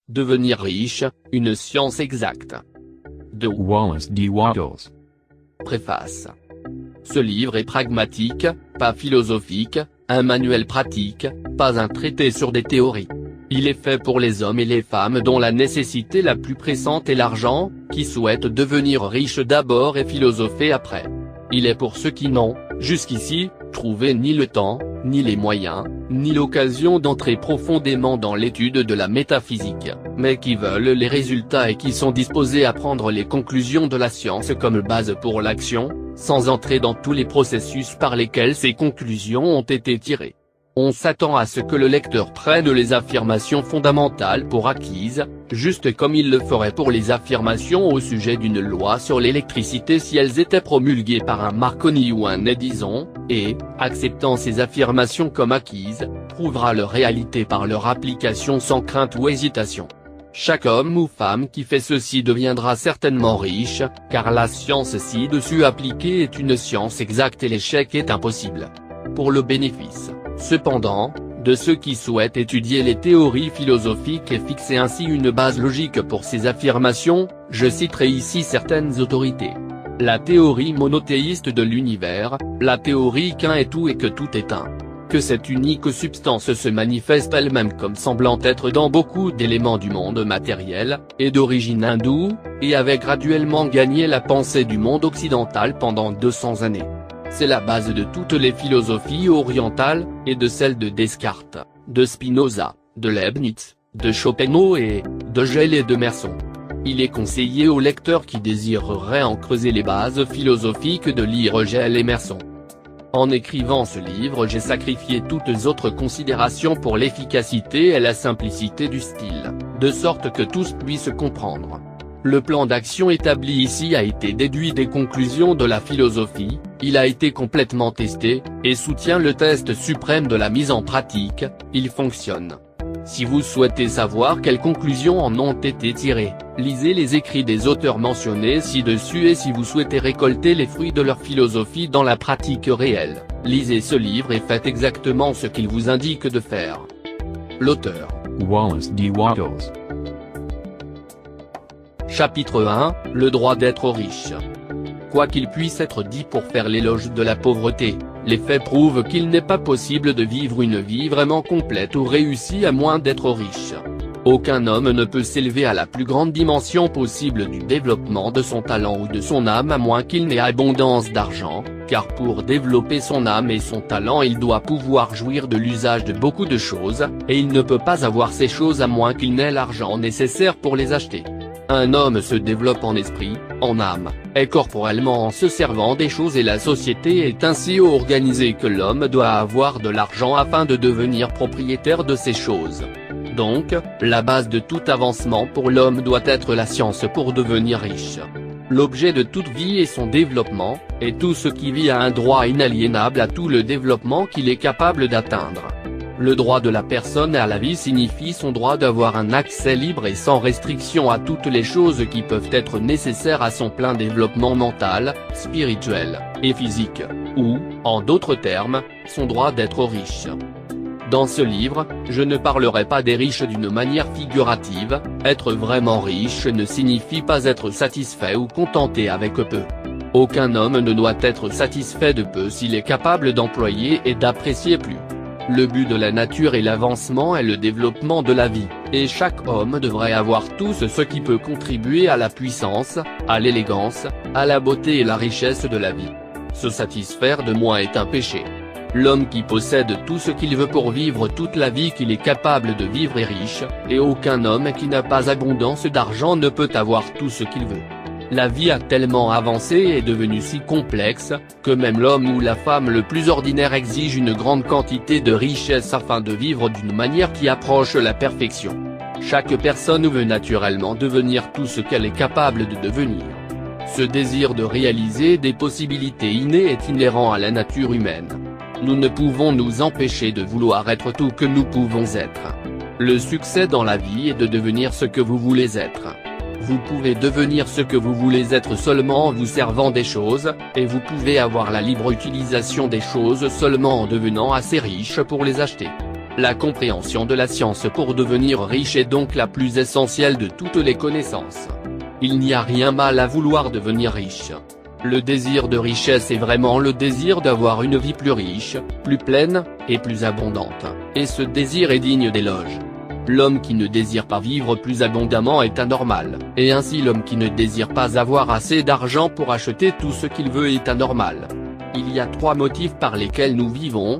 Devenir riche, une science exacte. De Wallace D. Wattles. Préface. Ce livre est pragmatique, pas philosophique, un manuel pratique, pas un traité sur des théories. Il est fait pour les hommes et les femmes dont la nécessité la plus pressante est l'argent, qui souhaitent devenir riches d'abord et philosopher après. Il est pour ceux qui n'ont, jusqu'ici, trouvé ni le temps, ni les moyens, ni l'occasion d'entrer profondément dans l'étude de la métaphysique, mais qui veulent les résultats et qui sont disposés à prendre les conclusions de la science comme base pour l'action, sans entrer dans tous les processus par lesquels ces conclusions ont été tirées. On s'attend à ce que le lecteur prenne les affirmations fondamentales pour acquises, juste comme il le ferait pour les affirmations au sujet d'une loi sur l'électricité si elles étaient promulguées par un Marconi ou un Edison, et, acceptant ces affirmations comme acquises, prouvera leur réalité par leur application sans crainte ou hésitation. Chaque homme ou femme qui fait ceci deviendra certainement riche, car la science ci-dessus appliquée est une science exacte et l'échec est impossible. Pour le bénéfice, cependant, de ceux qui souhaitent étudier les théories philosophiques et fixer ainsi une base logique pour ces affirmations, je citerai ici certaines autorités. La théorie monothéiste de l'univers, la théorie qu'un est tout et que tout est un. Que cette unique substance se manifeste elle-même comme semblant être dans beaucoup d'éléments du monde matériel, et d'origine hindoue, et avait graduellement gagné la pensée du monde occidental pendant 200 années. C'est la base de toutes les philosophies orientales, et de celles de Descartes, de Spinoza, de Leibniz, de Schopenhauer et de Hegel et de Merson. Il est conseillé aux lecteurs qui désireraient en creuser les bases philosophiques de lire Hegel et Merson. En écrivant ce livre j'ai sacrifié toutes autres considérations pour l'efficacité et la simplicité du style, de sorte que tous puissent comprendre. Le plan d'action établi ici a été déduit des conclusions de la philosophie, il a été complètement testé, et soutient le test suprême de la mise en pratique, il fonctionne. Si vous souhaitez savoir quelles conclusions en ont été tirées, lisez les écrits des auteurs mentionnés ci-dessus et si vous souhaitez récolter les fruits de leur philosophie dans la pratique réelle, lisez ce livre et faites exactement ce qu'il vous indique de faire. L'auteur. Wallace D. Wattles. Chapitre 1, le droit d'être riche. Quoi qu'il puisse être dit pour faire l'éloge de la pauvreté, les faits prouvent qu'il n'est pas possible de vivre une vie vraiment complète ou réussie à moins d'être riche. Aucun homme ne peut s'élever à la plus grande dimension possible du développement de son talent ou de son âme à moins qu'il n'ait abondance d'argent, car pour développer son âme et son talent il doit pouvoir jouir de l'usage de beaucoup de choses, et il ne peut pas avoir ces choses à moins qu'il n'ait l'argent nécessaire pour les acheter. Un homme se développe en esprit, en âme, et corporellement en se servant des choses et la société est ainsi organisée que l'homme doit avoir de l'argent afin de devenir propriétaire de ces choses. Donc, la base de tout avancement pour l'homme doit être la science pour devenir riche. L'objet de toute vie est son développement, et tout ce qui vit a un droit inaliénable à tout le développement qu'il est capable d'atteindre. Le droit de la personne à la vie signifie son droit d'avoir un accès libre et sans restriction à toutes les choses qui peuvent être nécessaires à son plein développement mental, spirituel, et physique, ou, en d'autres termes, son droit d'être riche. Dans ce livre, je ne parlerai pas des riches d'une manière figurative, être vraiment riche ne signifie pas être satisfait ou contenté avec peu. Aucun homme ne doit être satisfait de peu s'il est capable d'employer et d'apprécier plus. Le but de la nature est l'avancement et le développement de la vie, et chaque homme devrait avoir tout ce qui peut contribuer à la puissance, à l'élégance, à la beauté et la richesse de la vie. Se satisfaire de moins est un péché. L'homme qui possède tout ce qu'il veut pour vivre toute la vie qu'il est capable de vivre est riche, et aucun homme qui n'a pas abondance d'argent ne peut avoir tout ce qu'il veut. La vie a tellement avancé et est devenue si complexe, que même l'homme ou la femme le plus ordinaire exige une grande quantité de richesse afin de vivre d'une manière qui approche la perfection. Chaque personne veut naturellement devenir tout ce qu'elle est capable de devenir. Ce désir de réaliser des possibilités innées est inhérent à la nature humaine. Nous ne pouvons nous empêcher de vouloir être tout que nous pouvons être. Le succès dans la vie est de devenir ce que vous voulez être. Vous pouvez devenir ce que vous voulez être seulement en vous servant des choses, et vous pouvez avoir la libre utilisation des choses seulement en devenant assez riche pour les acheter. La compréhension de la science pour devenir riche est donc la plus essentielle de toutes les connaissances. Il n'y a rien mal à vouloir devenir riche. Le désir de richesse est vraiment le désir d'avoir une vie plus riche, plus pleine, et plus abondante, et ce désir est digne d'éloge. L'homme qui ne désire pas vivre plus abondamment est anormal, et ainsi l'homme qui ne désire pas avoir assez d'argent pour acheter tout ce qu'il veut est anormal. Il y a 3 motifs par lesquels nous vivons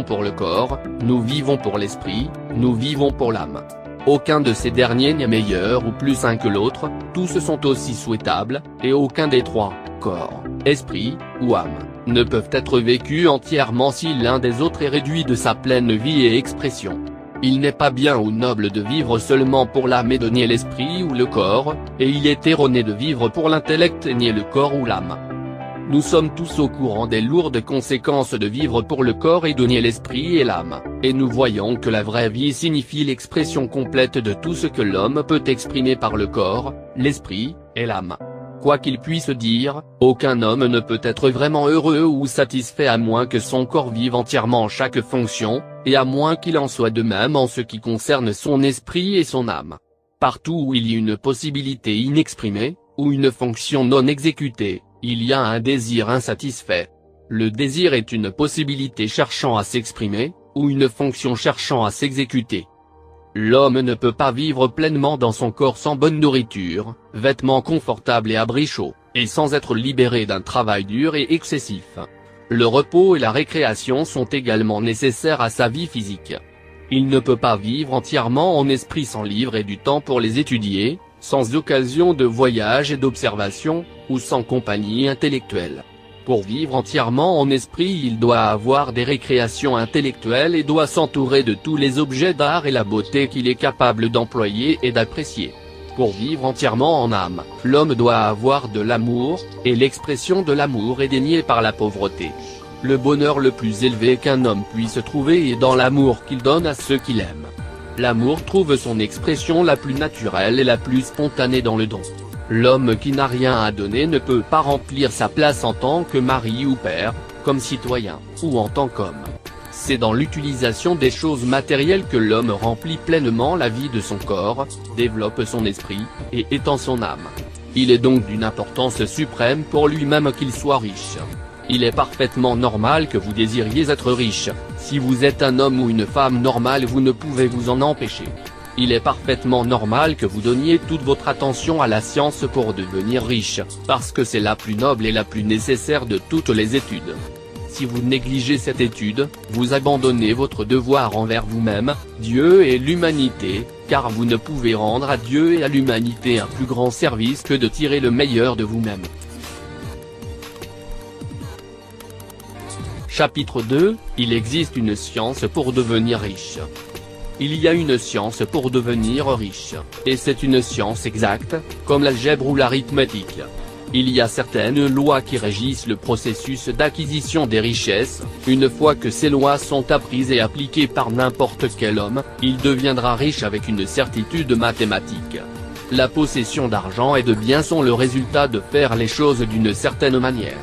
pour le corps, nous vivons pour l'esprit, nous vivons pour l'âme. Aucun de ces derniers n'est meilleur ou plus sain que l'autre, tous sont aussi souhaitables, et aucun des 3, corps, esprit, ou âme, ne peuvent être vécus entièrement si l'un des autres est réduit de sa pleine vie et expression. Il n'est pas bien ou noble de vivre seulement pour l'âme et de nier l'esprit ou le corps, et il est erroné de vivre pour l'intellect et nier le corps ou l'âme. Nous sommes tous au courant des lourdes conséquences de vivre pour le corps et de nier l'esprit et l'âme, et nous voyons que la vraie vie signifie l'expression complète de tout ce que l'homme peut exprimer par le corps, l'esprit, et l'âme. Quoi qu'il puisse dire, aucun homme ne peut être vraiment heureux ou satisfait à moins que son corps vive entièrement chaque fonction, et à moins qu'il en soit de même en ce qui concerne son esprit et son âme. Partout où il y a une possibilité inexprimée, ou une fonction non exécutée, il y a un désir insatisfait. Le désir est une possibilité cherchant à s'exprimer, ou une fonction cherchant à s'exécuter. L'homme ne peut pas vivre pleinement dans son corps sans bonne nourriture, vêtements confortables et abri chaud, et sans être libéré d'un travail dur et excessif. Le repos et la récréation sont également nécessaires à sa vie physique. Il ne peut pas vivre entièrement en esprit sans livres et du temps pour les étudier, sans occasion de voyage et d'observation, ou sans compagnie intellectuelle. Pour vivre entièrement en esprit il doit avoir des récréations intellectuelles et doit s'entourer de tous les objets d'art et la beauté qu'il est capable d'employer et d'apprécier. Pour vivre entièrement en âme, l'homme doit avoir de l'amour, et l'expression de l'amour est déniée par la pauvreté. Le bonheur le plus élevé qu'un homme puisse trouver est dans l'amour qu'il donne à ceux qu'il aime. L'amour trouve son expression la plus naturelle et la plus spontanée dans le don. L'homme qui n'a rien à donner ne peut pas remplir sa place en tant que mari ou père, comme citoyen, ou en tant qu'homme. C'est dans l'utilisation des choses matérielles que l'homme remplit pleinement la vie de son corps, développe son esprit, et étend son âme. Il est donc d'une importance suprême pour lui-même qu'il soit riche. Il est parfaitement normal que vous désiriez être riche, si vous êtes un homme ou une femme normale vous ne pouvez vous en empêcher. Il est parfaitement normal que vous donniez toute votre attention à la science pour devenir riche, parce que c'est la plus noble et la plus nécessaire de toutes les études. Si vous négligez cette étude, vous abandonnez votre devoir envers vous-même, Dieu et l'humanité, car vous ne pouvez rendre à Dieu et à l'humanité un plus grand service que de tirer le meilleur de vous-même. Chapitre 2, il existe une science pour devenir riche. Il y a une science pour devenir riche, et c'est une science exacte, comme l'algèbre ou l'arithmétique. Il y a certaines lois qui régissent le processus d'acquisition des richesses, une fois que ces lois sont apprises et appliquées par n'importe quel homme, il deviendra riche avec une certitude mathématique. La possession d'argent et de biens sont le résultat de faire les choses d'une certaine manière.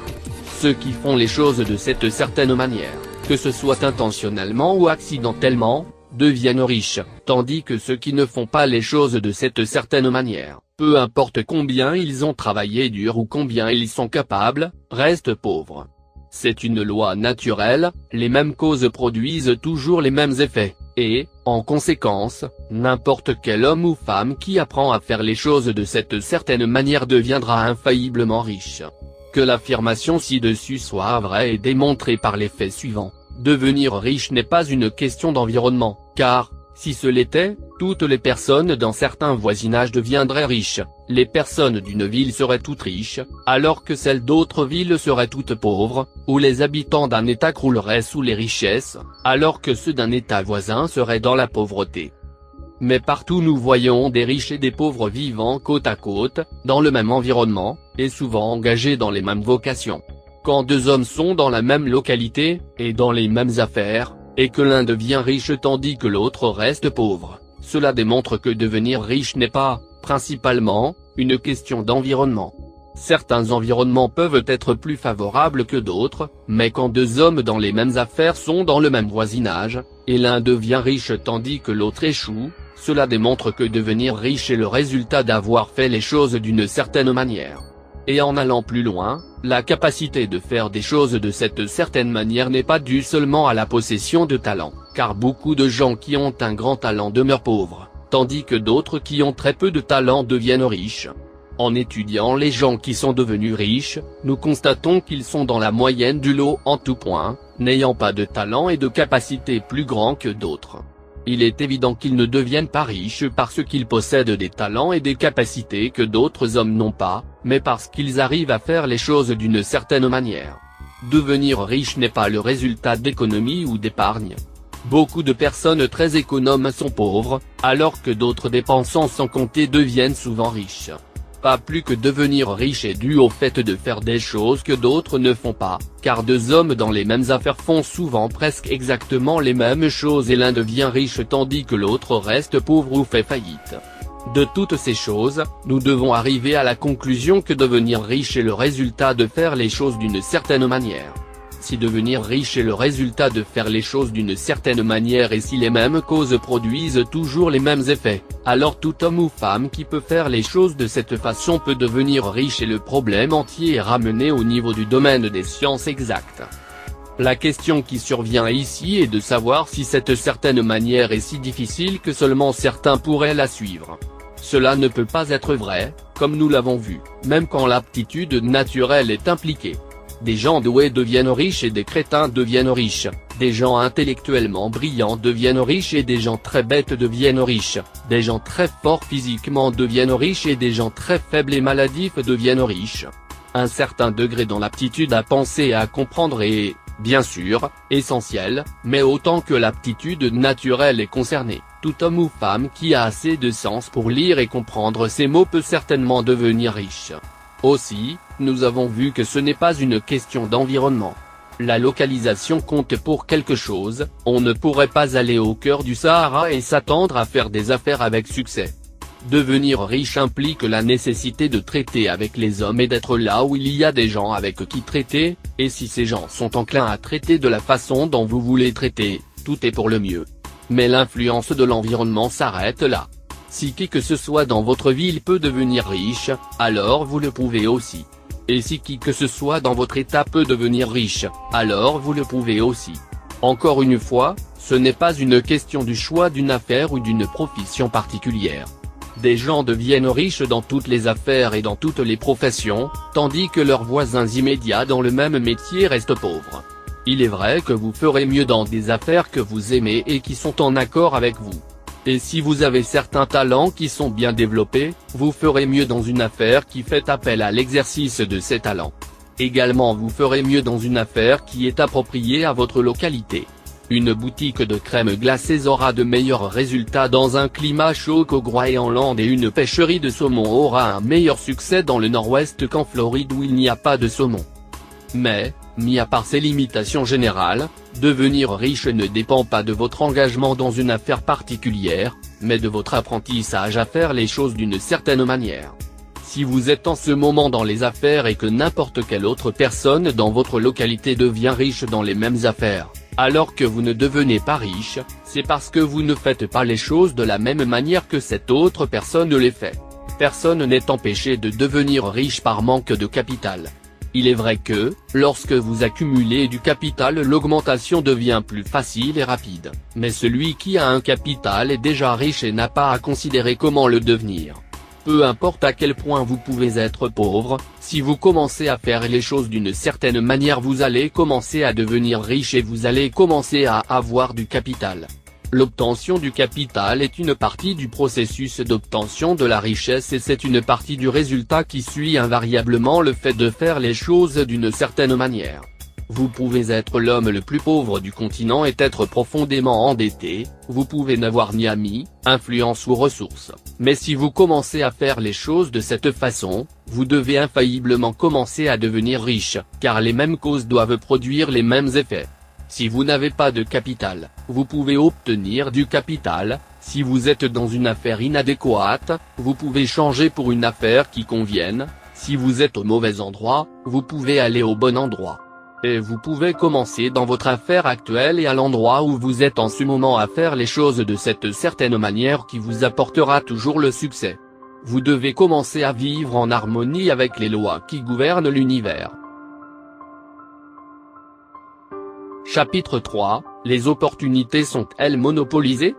Ceux qui font les choses de cette certaine manière, que ce soit intentionnellement ou accidentellement, deviennent riches, tandis que ceux qui ne font pas les choses de cette certaine manière, peu importe combien ils ont travaillé dur ou combien ils sont capables, restent pauvres. C'est une loi naturelle, les mêmes causes produisent toujours les mêmes effets, et, en conséquence, n'importe quel homme ou femme qui apprend à faire les choses de cette certaine manière deviendra infailliblement riche. Que l'affirmation ci-dessus soit vraie est démontrée par les faits suivants. Devenir riche n'est pas une question d'environnement, car, si ce l'était, toutes les personnes dans certains voisinages deviendraient riches, les personnes d'une ville seraient toutes riches, alors que celles d'autres villes seraient toutes pauvres, ou les habitants d'un État crouleraient sous les richesses, alors que ceux d'un État voisin seraient dans la pauvreté. Mais partout nous voyons des riches et des pauvres vivant côte à côte, dans le même environnement, et souvent engagés dans les mêmes vocations. Quand deux hommes sont dans la même localité, et dans les mêmes affaires, et que l'un devient riche tandis que l'autre reste pauvre, cela démontre que devenir riche n'est pas, principalement, une question d'environnement. Certains environnements peuvent être plus favorables que d'autres, mais quand deux hommes dans les mêmes affaires sont dans le même voisinage, et l'un devient riche tandis que l'autre échoue, cela démontre que devenir riche est le résultat d'avoir fait les choses d'une certaine manière. Et en allant plus loin, la capacité de faire des choses de cette certaine manière n'est pas due seulement à la possession de talent, car beaucoup de gens qui ont un grand talent demeurent pauvres, tandis que d'autres qui ont très peu de talent deviennent riches. En étudiant les gens qui sont devenus riches, nous constatons qu'ils sont dans la moyenne du lot en tout point, n'ayant pas de talent et de capacités plus grands que d'autres. Il est évident qu'ils ne deviennent pas riches parce qu'ils possèdent des talents et des capacités que d'autres hommes n'ont pas, mais parce qu'ils arrivent à faire les choses d'une certaine manière. Devenir riche n'est pas le résultat d'économie ou d'épargne. Beaucoup de personnes très économes sont pauvres, alors que d'autres dépensant sans compter deviennent souvent riches. Pas plus que devenir riche est dû au fait de faire des choses que d'autres ne font pas, car deux hommes dans les mêmes affaires font souvent presque exactement les mêmes choses et l'un devient riche tandis que l'autre reste pauvre ou fait faillite. De toutes ces choses, nous devons arriver à la conclusion que devenir riche est le résultat de faire les choses d'une certaine manière. Si devenir riche est le résultat de faire les choses d'une certaine manière et si les mêmes causes produisent toujours les mêmes effets, alors tout homme ou femme qui peut faire les choses de cette façon peut devenir riche et le problème entier est ramené au niveau du domaine des sciences exactes. La question qui survient ici est de savoir si cette certaine manière est si difficile que seulement certains pourraient la suivre. Cela ne peut pas être vrai, comme nous l'avons vu, même quand l'aptitude naturelle est impliquée. Des gens doués deviennent riches et des crétins deviennent riches, des gens intellectuellement brillants deviennent riches et des gens très bêtes deviennent riches, des gens très forts physiquement deviennent riches et des gens très faibles et maladifs deviennent riches. Un certain degré dans l'aptitude à penser et à comprendre est, bien sûr, essentiel, mais autant que l'aptitude naturelle est concernée, tout homme ou femme qui a assez de sens pour lire et comprendre ces mots peut certainement devenir riche. Aussi, nous avons vu que ce n'est pas une question d'environnement. La localisation compte pour quelque chose, on ne pourrait pas aller au cœur du Sahara et s'attendre à faire des affaires avec succès. Devenir riche implique la nécessité de traiter avec les hommes et d'être là où il y a des gens avec qui traiter, et si ces gens sont enclins à traiter de la façon dont vous voulez traiter, tout est pour le mieux. Mais l'influence de l'environnement s'arrête là. Si qui que ce soit dans votre ville peut devenir riche, alors vous le pouvez aussi. Et si qui que ce soit dans votre état peut devenir riche, alors vous le pouvez aussi. Encore une fois, ce n'est pas une question du choix d'une affaire ou d'une profession particulière. Des gens deviennent riches dans toutes les affaires et dans toutes les professions, tandis que leurs voisins immédiats dans le même métier restent pauvres. Il est vrai que vous ferez mieux dans des affaires que vous aimez et qui sont en accord avec vous. Et si vous avez certains talents qui sont bien développés, vous ferez mieux dans une affaire qui fait appel à l'exercice de ces talents. Également vous ferez mieux dans une affaire qui est appropriée à votre localité. Une boutique de crème glacée aura de meilleurs résultats dans un climat chaud qu'au Groenland et une pêcherie de saumon aura un meilleur succès dans le nord-ouest qu'en Floride où il n'y a pas de saumon. Mais, mis à part ces limitations générales, devenir riche ne dépend pas de votre engagement dans une affaire particulière, mais de votre apprentissage à faire les choses d'une certaine manière. Si vous êtes en ce moment dans les affaires et que n'importe quelle autre personne dans votre localité devient riche dans les mêmes affaires, alors que vous ne devenez pas riche, c'est parce que vous ne faites pas les choses de la même manière que cette autre personne les fait. Personne n'est empêché de devenir riche par manque de capital. Il est vrai que, lorsque vous accumulez du capital l'augmentation devient plus facile et rapide, mais celui qui a un capital est déjà riche et n'a pas à considérer comment le devenir. Peu importe à quel point vous pouvez être pauvre, si vous commencez à faire les choses d'une certaine manière vous allez commencer à devenir riche et vous allez commencer à avoir du capital. L'obtention du capital est une partie du processus d'obtention de la richesse et c'est une partie du résultat qui suit invariablement le fait de faire les choses d'une certaine manière. Vous pouvez être l'homme le plus pauvre du continent et être profondément endetté, vous pouvez n'avoir ni amis, influence ou ressources, mais si vous commencez à faire les choses de cette façon, vous devez infailliblement commencer à devenir riche, car les mêmes causes doivent produire les mêmes effets. Si vous n'avez pas de capital, vous pouvez obtenir du capital, si vous êtes dans une affaire inadéquate, vous pouvez changer pour une affaire qui convienne, si vous êtes au mauvais endroit, vous pouvez aller au bon endroit. Et vous pouvez commencer dans votre affaire actuelle et à l'endroit où vous êtes en ce moment à faire les choses de cette certaine manière qui vous apportera toujours le succès. Vous devez commencer à vivre en harmonie avec les lois qui gouvernent l'univers. Chapitre 3, les opportunités sont-elles monopolisées?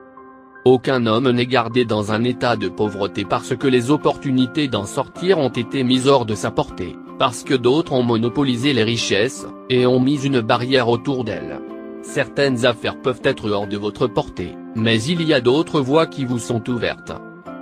Aucun homme n'est gardé dans un état de pauvreté parce que les opportunités d'en sortir ont été mises hors de sa portée, parce que d'autres ont monopolisé les richesses, et ont mis une barrière autour d'elles. Certaines affaires peuvent être hors de votre portée, mais il y a d'autres voies qui vous sont ouvertes.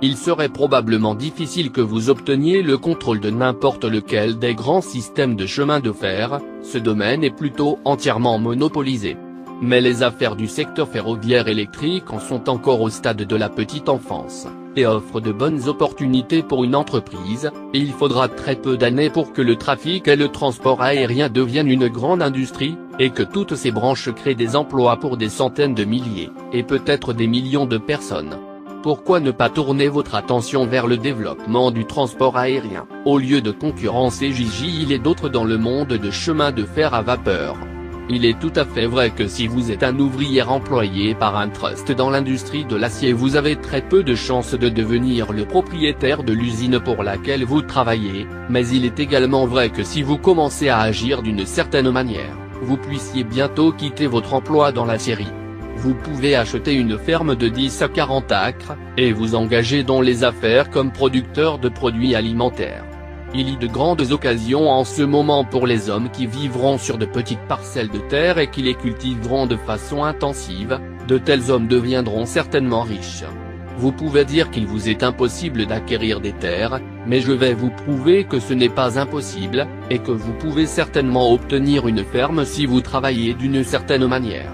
Il serait probablement difficile que vous obteniez le contrôle de n'importe lequel des grands systèmes de chemin de fer, ce domaine est plutôt entièrement monopolisé. Mais les affaires du secteur ferroviaire électrique en sont encore au stade de la petite enfance, et offrent de bonnes opportunités pour une entreprise, et il faudra très peu d'années pour que le trafic et le transport aérien deviennent une grande industrie, et que toutes ces branches créent des emplois pour des centaines de milliers, et peut-être des millions de personnes. Pourquoi ne pas tourner votre attention vers le développement du transport aérien, au lieu de concurrencer JJ et d'autres dans le monde de chemin de fer à vapeur? Il est tout à fait vrai que si vous êtes un ouvrier employé par un trust dans l'industrie de l'acier, vous avez très peu de chances de devenir le propriétaire de l'usine pour laquelle vous travaillez, mais il est également vrai que si vous commencez à agir d'une certaine manière, vous puissiez bientôt quitter votre emploi dans l'acierie. Vous pouvez acheter une ferme de 10 à 40 acres, et vous engager dans les affaires comme producteur de produits alimentaires. Il y a de grandes occasions en ce moment pour les hommes qui vivront sur de petites parcelles de terre et qui les cultiveront de façon intensive, de tels hommes deviendront certainement riches. Vous pouvez dire qu'il vous est impossible d'acquérir des terres, mais je vais vous prouver que ce n'est pas impossible, et que vous pouvez certainement obtenir une ferme si vous travaillez d'une certaine manière.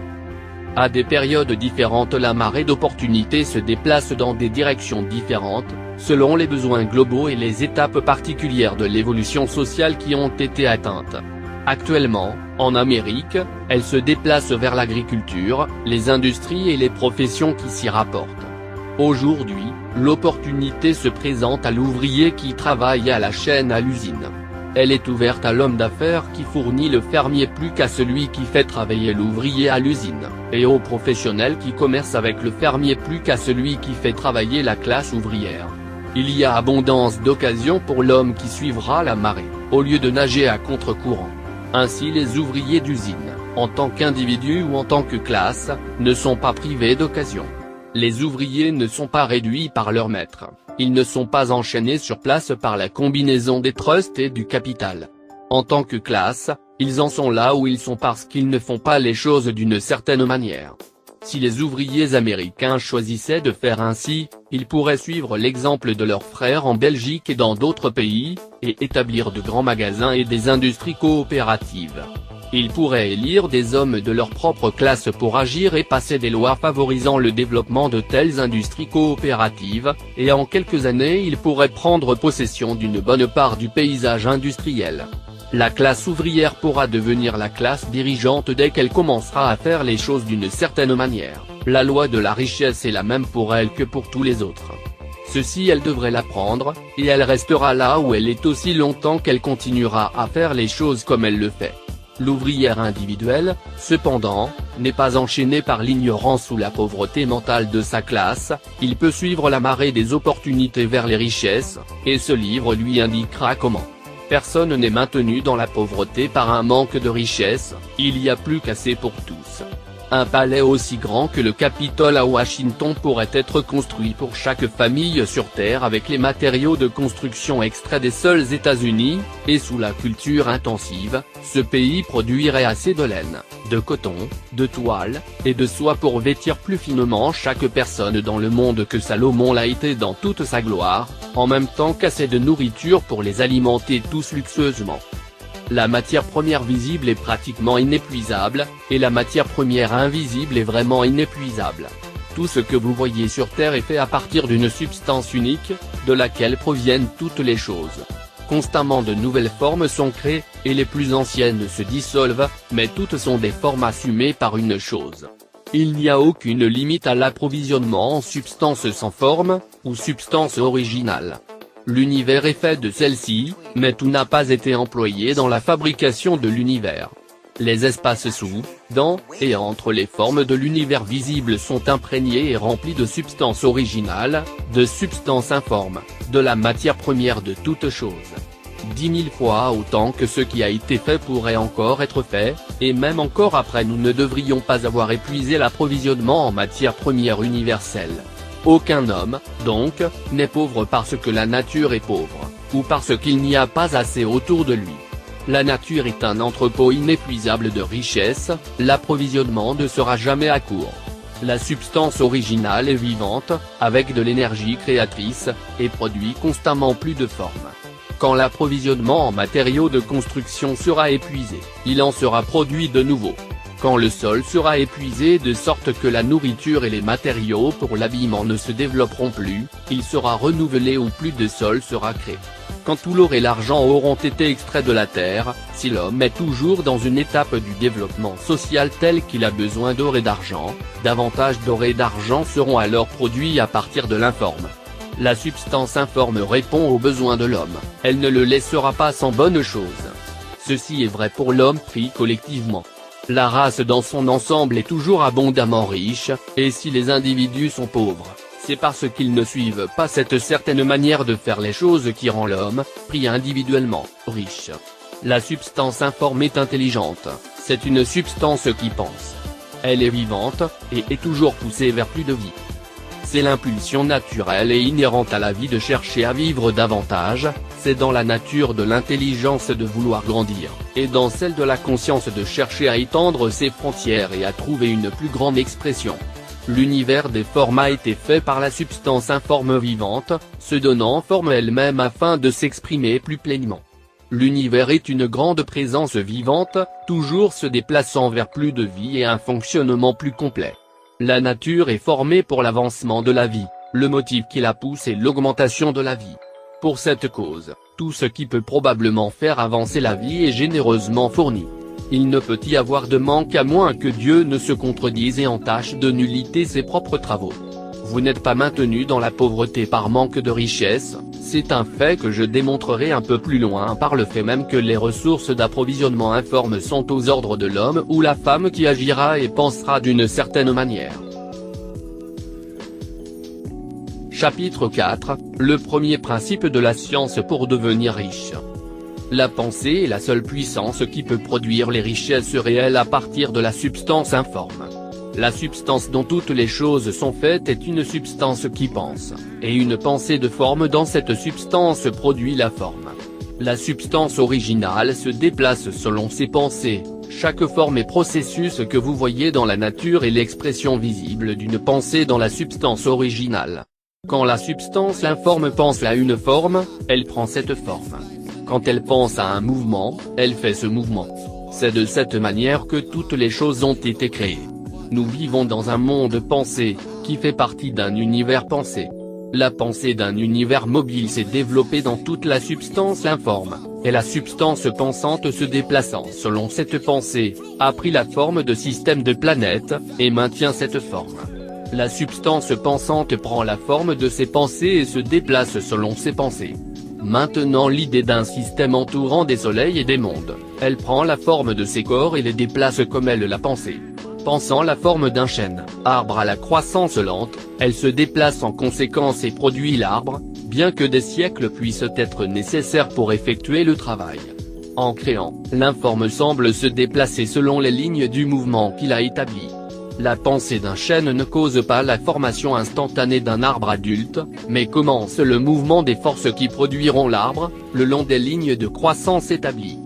À des périodes différentes, la marée d'opportunités se déplace dans des directions différentes, selon les besoins globaux et les étapes particulières de l'évolution sociale qui ont été atteintes. Actuellement, en Amérique, elle se déplace vers l'agriculture, les industries et les professions qui s'y rapportent. Aujourd'hui, l'opportunité se présente à l'ouvrier qui travaille à la chaîne à l'usine. Elle est ouverte à l'homme d'affaires qui fournit le fermier plus qu'à celui qui fait travailler l'ouvrier à l'usine, et au professionnel qui commerce avec le fermier plus qu'à celui qui fait travailler la classe ouvrière. Il y a abondance d'occasions pour l'homme qui suivra la marée, au lieu de nager à contre-courant. Ainsi les ouvriers d'usine, en tant qu'individus ou en tant que classe, ne sont pas privés d'occasions. Les ouvriers ne sont pas réduits par leur maître, ils ne sont pas enchaînés sur place par la combinaison des trusts et du capital. En tant que classe, ils en sont là où ils sont parce qu'ils ne font pas les choses d'une certaine manière. Si les ouvriers américains choisissaient de faire ainsi, ils pourraient suivre l'exemple de leurs frères en Belgique et dans d'autres pays, et établir de grands magasins et des industries coopératives. Ils pourraient élire des hommes de leur propre classe pour agir et passer des lois favorisant le développement de telles industries coopératives, et en quelques années ils pourraient prendre possession d'une bonne part du paysage industriel. La classe ouvrière pourra devenir la classe dirigeante dès qu'elle commencera à faire les choses d'une certaine manière. La loi de la richesse est la même pour elle que pour tous les autres. Ceci elle devrait l'apprendre, et elle restera là où elle est aussi longtemps qu'elle continuera à faire les choses comme elle le fait. L'ouvrière individuelle, cependant, n'est pas enchaîné par l'ignorance ou la pauvreté mentale de sa classe, il peut suivre la marée des opportunités vers les richesses, et ce livre lui indiquera comment. Personne n'est maintenu dans la pauvreté par un manque de richesse, il y a plus qu'assez pour tous. Un palais aussi grand que le Capitole à Washington pourrait être construit pour chaque famille sur Terre avec les matériaux de construction extraits des seuls États-Unis, et sous la culture intensive, ce pays produirait assez de laine, de coton, de toile, et de soie pour vêtir plus finement chaque personne dans le monde que Salomon l'a été dans toute sa gloire, en même temps qu'assez de nourriture pour les alimenter tous luxueusement. La matière première visible est pratiquement inépuisable, et la matière première invisible est vraiment inépuisable. Tout ce que vous voyez sur Terre est fait à partir d'une substance unique, de laquelle proviennent toutes les choses. Constamment de nouvelles formes sont créées, et les plus anciennes se dissolvent, mais toutes sont des formes assumées par une chose. Il n'y a aucune limite à l'approvisionnement en substance sans forme, ou substance originale. L'univers est fait de celle-ci, mais tout n'a pas été employé dans la fabrication de l'univers. Les espaces sous, dans, et entre les formes de l'univers visible sont imprégnés et remplis de substances originales, de substances informes, de la matière première de toute chose. 10 000 fois autant que ce qui a été fait pourrait encore être fait, et même encore après nous ne devrions pas avoir épuisé l'approvisionnement en matière première universelle. Aucun homme, donc, n'est pauvre parce que la nature est pauvre, ou parce qu'il n'y a pas assez autour de lui. La nature est un entrepôt inépuisable de richesses, l'approvisionnement ne sera jamais à court. La substance originale est vivante, avec de l'énergie créatrice, et produit constamment plus de formes. Quand l'approvisionnement en matériaux de construction sera épuisé, il en sera produit de nouveau. Quand le sol sera épuisé de sorte que la nourriture et les matériaux pour l'habillement ne se développeront plus, il sera renouvelé ou plus de sol sera créé. Quand tout l'or et l'argent auront été extraits de la terre, si l'homme est toujours dans une étape du développement social tel qu'il a besoin d'or et d'argent, davantage d'or et d'argent seront alors produits à partir de l'informe. La substance informe répond aux besoins de l'homme, elle ne le laissera pas sans bonne chose. Ceci est vrai pour l'homme pris collectivement. La race dans son ensemble est toujours abondamment riche, et si les individus sont pauvres, c'est parce qu'ils ne suivent pas cette certaine manière de faire les choses qui rend l'homme, pris individuellement, riche. La substance informe est intelligente, c'est une substance qui pense. Elle est vivante, et est toujours poussée vers plus de vie. C'est l'impulsion naturelle et inhérente à la vie de chercher à vivre davantage, c'est dans la nature de l'intelligence de vouloir grandir, et dans celle de la conscience de chercher à étendre ses frontières et à trouver une plus grande expression. L'univers des formes a été fait par la substance informe vivante, se donnant forme elle-même afin de s'exprimer plus pleinement. L'univers est une grande présence vivante, toujours se déplaçant vers plus de vie et un fonctionnement plus complet. La nature est formée pour l'avancement de la vie, le motif qui la pousse est l'augmentation de la vie. Pour cette cause, tout ce qui peut probablement faire avancer la vie est généreusement fourni. Il ne peut y avoir de manque à moins que Dieu ne se contredise et entache de nullité ses propres travaux. Vous n'êtes pas maintenu dans la pauvreté par manque de richesse, c'est un fait que je démontrerai un peu plus loin par le fait même que les ressources d'approvisionnement informes sont aux ordres de l'homme ou la femme qui agira et pensera d'une certaine manière. Chapitre 4, le premier principe de la science pour devenir riche. La pensée est la seule puissance qui peut produire les richesses réelles à partir de la substance informe. La substance dont toutes les choses sont faites est une substance qui pense, et une pensée de forme dans cette substance produit la forme. La substance originale se déplace selon ses pensées, chaque forme et processus que vous voyez dans la nature est l'expression visible d'une pensée dans la substance originale. Quand la substance informe pense à une forme, elle prend cette forme. Quand elle pense à un mouvement, elle fait ce mouvement. C'est de cette manière que toutes les choses ont été créées. Nous vivons dans un monde pensé, qui fait partie d'un univers pensé. La pensée d'un univers mobile s'est développée dans toute la substance informe, et la substance pensante se déplaçant selon cette pensée, a pris la forme de systèmes de planètes, et maintient cette forme. La substance pensante prend la forme de ses pensées et se déplace selon ses pensées. Maintenant l'idée d'un système entourant des soleils et des mondes, elle prend la forme de ses corps et les déplace comme elle l'a pensé. Pensant la forme d'un chêne, arbre à la croissance lente, elle se déplace en conséquence et produit l'arbre, bien que des siècles puissent être nécessaires pour effectuer le travail. En créant, l'informe semble se déplacer selon les lignes du mouvement qu'il a établi. La pensée d'un chêne ne cause pas la formation instantanée d'un arbre adulte, mais commence le mouvement des forces qui produiront l'arbre, le long des lignes de croissance établies.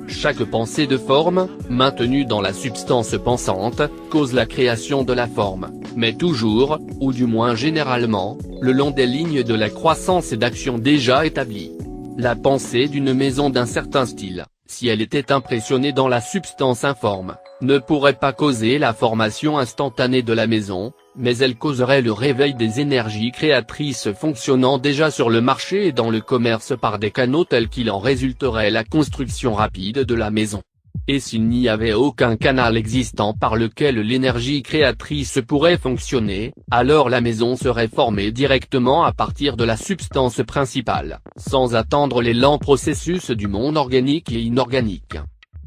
Chaque pensée de forme, maintenue dans la substance pensante, cause la création de la forme, mais toujours, ou du moins généralement, le long des lignes de la croissance et d'action déjà établies. La pensée d'une maison d'un certain style, si elle était impressionnée dans la substance informe, ne pourrait pas causer la formation instantanée de la maison, mais elle causerait le réveil des énergies créatrices fonctionnant déjà sur le marché et dans le commerce par des canaux tels qu'il en résulterait la construction rapide de la maison. Et s'il n'y avait aucun canal existant par lequel l'énergie créatrice pourrait fonctionner, alors la maison serait formée directement à partir de la substance principale, sans attendre les lents processus du monde organique et inorganique.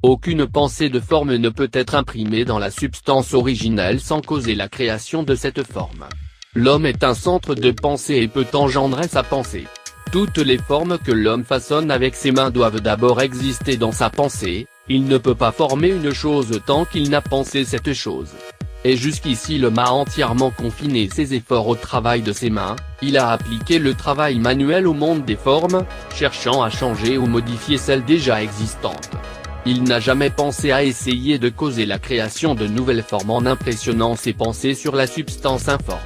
Aucune pensée de forme ne peut être imprimée dans la substance originelle sans causer la création de cette forme. L'homme est un centre de pensée et peut engendrer sa pensée. Toutes les formes que l'homme façonne avec ses mains doivent d'abord exister dans sa pensée, il ne peut pas former une chose tant qu'il n'a pensé cette chose. Et jusqu'ici l'homme a entièrement confiné ses efforts au travail de ses mains, il a appliqué le travail manuel au monde des formes, cherchant à changer ou modifier celles déjà existantes. Il n'a jamais pensé à essayer de causer la création de nouvelles formes en impressionnant ses pensées sur la substance informe.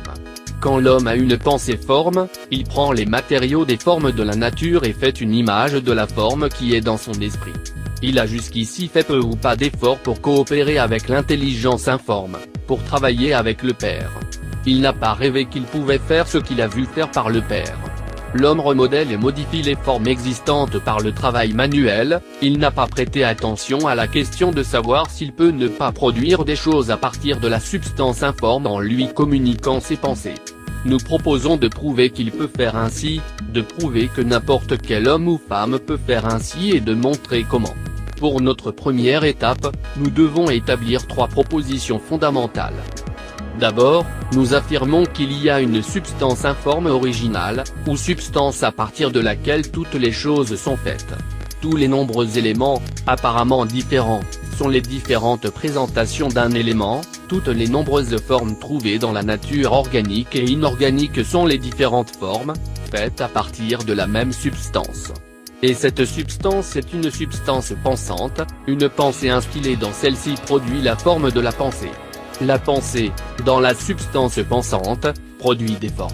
Quand l'homme a une pensée forme, il prend les matériaux des formes de la nature et fait une image de la forme qui est dans son esprit. Il a jusqu'ici fait peu ou pas d'efforts pour coopérer avec l'intelligence informe, pour travailler avec le Père. Il n'a pas rêvé qu'il pouvait faire ce qu'il a vu faire par le Père. L'homme remodèle et modifie les formes existantes par le travail manuel, il n'a pas prêté attention à la question de savoir s'il peut ne pas produire des choses à partir de la substance informe en lui communiquant ses pensées. Nous proposons de prouver qu'il peut faire ainsi, de prouver que n'importe quel homme ou femme peut faire ainsi et de montrer comment. Pour notre première étape, nous devons établir 3 propositions fondamentales. D'abord, nous affirmons qu'il y a une substance informe originale, ou substance à partir de laquelle toutes les choses sont faites. Tous les nombreux éléments, apparemment différents, sont les différentes présentations d'un élément, toutes les nombreuses formes trouvées dans la nature organique et inorganique sont les différentes formes, faites à partir de la même substance. Et cette substance est une substance pensante, une pensée instillée dans celle-ci produit la forme de la pensée. La pensée, dans la substance pensante, produit des formes.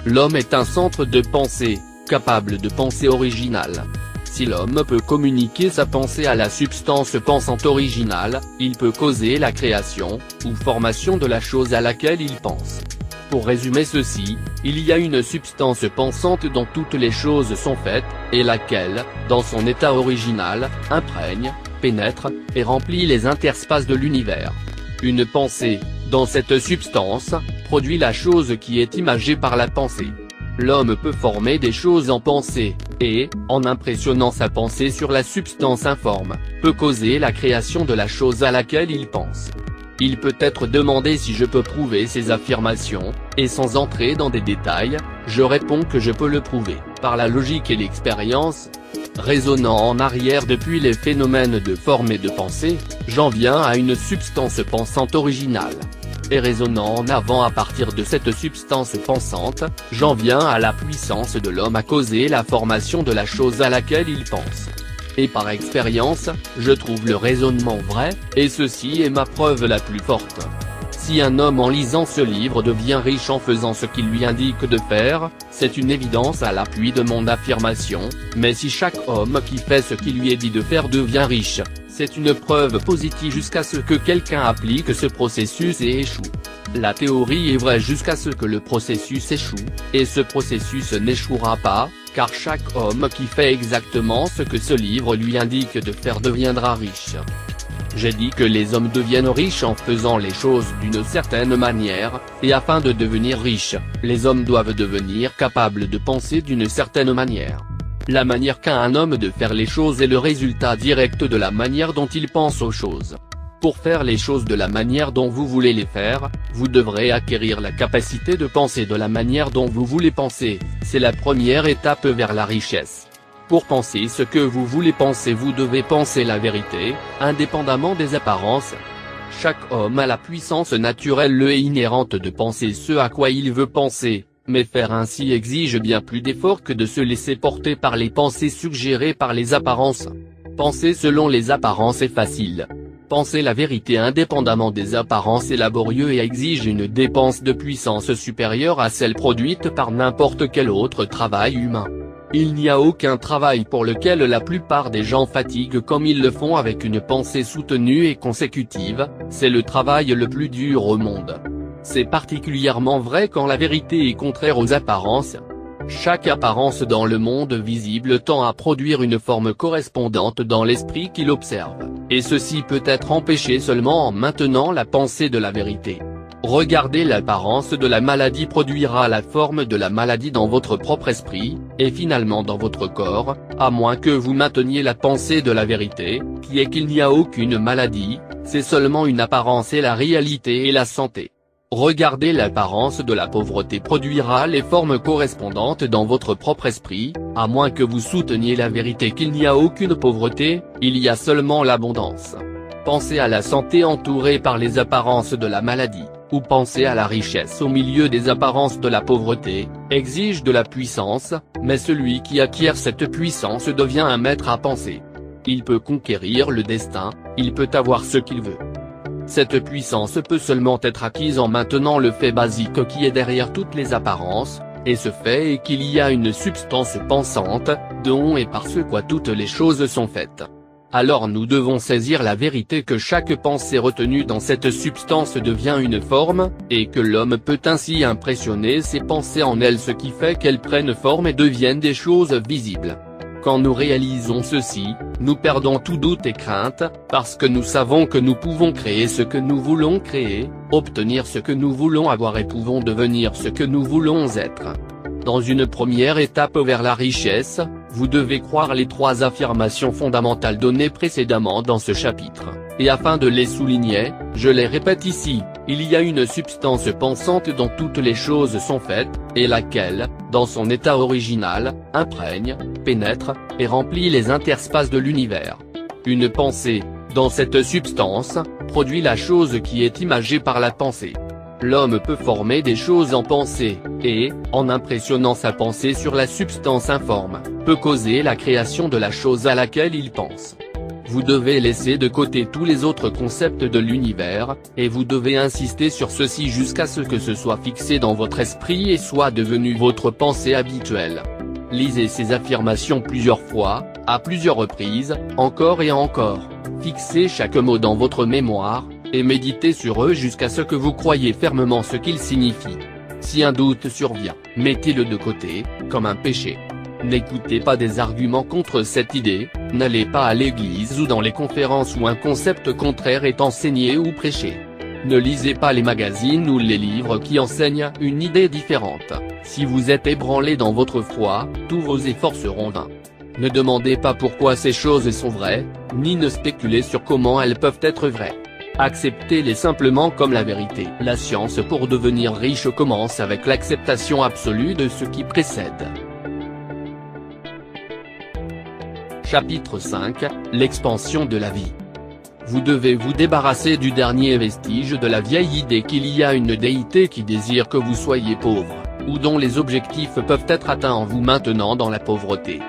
L'homme est un centre de pensée, capable de pensée originale. Si l'homme peut communiquer sa pensée à la substance pensante originale, il peut causer la création, ou formation de la chose à laquelle il pense. Pour résumer ceci, il y a une substance pensante dont toutes les choses sont faites, et laquelle, dans son état original, imprègne, pénètre, et remplit les interspaces de l'univers. Une pensée, dans cette substance, produit la chose qui est imagée par la pensée. L'homme peut former des choses en pensée, et, en impressionnant sa pensée sur la substance informe, peut causer la création de la chose à laquelle il pense. Il peut être demandé si je peux prouver ces affirmations, et sans entrer dans des détails, je réponds que je peux le prouver, par la logique et l'expérience. Raisonnant en arrière depuis les phénomènes de forme et de pensée, j'en viens à une substance pensante originale. Et raisonnant en avant à partir de cette substance pensante, j'en viens à la puissance de l'homme à causer la formation de la chose à laquelle il pense. Et par expérience, je trouve le raisonnement vrai, et ceci est ma preuve la plus forte. Si un homme en lisant ce livre devient riche en faisant ce qu'il lui indique de faire, c'est une évidence à l'appui de mon affirmation, mais si chaque homme qui fait ce qui lui est dit de faire devient riche, c'est une preuve positive jusqu'à ce que quelqu'un applique ce processus et échoue. La théorie est vraie jusqu'à ce que le processus échoue, et ce processus n'échouera pas, car chaque homme qui fait exactement ce que ce livre lui indique de faire deviendra riche. J'ai dit que les hommes deviennent riches en faisant les choses d'une certaine manière, et afin de devenir riches, les hommes doivent devenir capables de penser d'une certaine manière. La manière qu'a un homme de faire les choses est le résultat direct de la manière dont il pense aux choses. Pour faire les choses de la manière dont vous voulez les faire, vous devrez acquérir la capacité de penser de la manière dont vous voulez penser, c'est la première étape vers la richesse. Pour penser ce que vous voulez penser, vous devez penser la vérité, indépendamment des apparences. Chaque homme a la puissance naturelle et inhérente de penser ce à quoi il veut penser, mais faire ainsi exige bien plus d'efforts que de se laisser porter par les pensées suggérées par les apparences. Penser selon les apparences est facile. Penser la vérité indépendamment des apparences est laborieux et exige une dépense de puissance supérieure à celle produite par n'importe quel autre travail humain. Il n'y a aucun travail pour lequel la plupart des gens fatiguent comme ils le font avec une pensée soutenue et consécutive, c'est le travail le plus dur au monde. C'est particulièrement vrai quand la vérité est contraire aux apparences. Chaque apparence dans le monde visible tend à produire une forme correspondante dans l'esprit qui l'observe, et ceci peut être empêché seulement en maintenant la pensée de la vérité. Regardez l'apparence de la maladie produira la forme de la maladie dans votre propre esprit, et finalement dans votre corps, à moins que vous mainteniez la pensée de la vérité, qui est qu'il n'y a aucune maladie, c'est seulement une apparence et la réalité est la santé. Regardez l'apparence de la pauvreté produira les formes correspondantes dans votre propre esprit, à moins que vous souteniez la vérité qu'il n'y a aucune pauvreté, il y a seulement l'abondance. Pensez à la santé entourée par les apparences de la maladie, ou pensez à la richesse au milieu des apparences de la pauvreté, exige de la puissance, mais celui qui acquiert cette puissance devient un maître à penser. Il peut conquérir le destin, il peut avoir ce qu'il veut. Cette puissance peut seulement être acquise en maintenant le fait basique qui est derrière toutes les apparences, et ce fait est qu'il y a une substance pensante, dont et par ce quoi toutes les choses sont faites. Alors nous devons saisir la vérité que chaque pensée retenue dans cette substance devient une forme, et que l'homme peut ainsi impressionner ses pensées en elles, ce qui fait qu'elles prennent forme et deviennent des choses visibles. Quand nous réalisons ceci, nous perdons tout doute et crainte, parce que nous savons que nous pouvons créer ce que nous voulons créer, obtenir ce que nous voulons avoir et pouvons devenir ce que nous voulons être. Dans une première étape vers la richesse, vous devez croire les 3 affirmations fondamentales données précédemment dans ce chapitre, et afin de les souligner, je les répète ici, il y a une substance pensante dont toutes les choses sont faites, et laquelle, dans son état original, imprègne, pénètre, et remplit les interspaces de l'univers. Une pensée, dans cette substance, produit la chose qui est imagée par la pensée. L'homme peut former des choses en pensée, et, en impressionnant sa pensée sur la substance informe, peut causer la création de la chose à laquelle il pense. Vous devez laisser de côté tous les autres concepts de l'univers, et vous devez insister sur ceci jusqu'à ce que ce soit fixé dans votre esprit et soit devenu votre pensée habituelle. Lisez ces affirmations plusieurs fois, à plusieurs reprises, encore et encore. Fixez chaque mot dans votre mémoire, et méditez sur eux jusqu'à ce que vous croyiez fermement ce qu'ils signifient. Si un doute survient, mettez-le de côté, comme un péché. N'écoutez pas des arguments contre cette idée, n'allez pas à l'église ou dans les conférences où un concept contraire est enseigné ou prêché. Ne lisez pas les magazines ou les livres qui enseignent une idée différente. Si vous êtes ébranlé dans votre foi, tous vos efforts seront vains. Ne demandez pas pourquoi ces choses sont vraies, ni ne spéculez sur comment elles peuvent être vraies. Acceptez-les simplement comme la vérité. La science pour devenir riche commence avec l'acceptation absolue de ce qui précède. Chapitre 5, l'expansion de la vie. Vous devez vous débarrasser du dernier vestige de la vieille idée qu'il y a une déité qui désire que vous soyez pauvre, ou dont les objectifs peuvent être atteints en vous maintenant dans la pauvreté.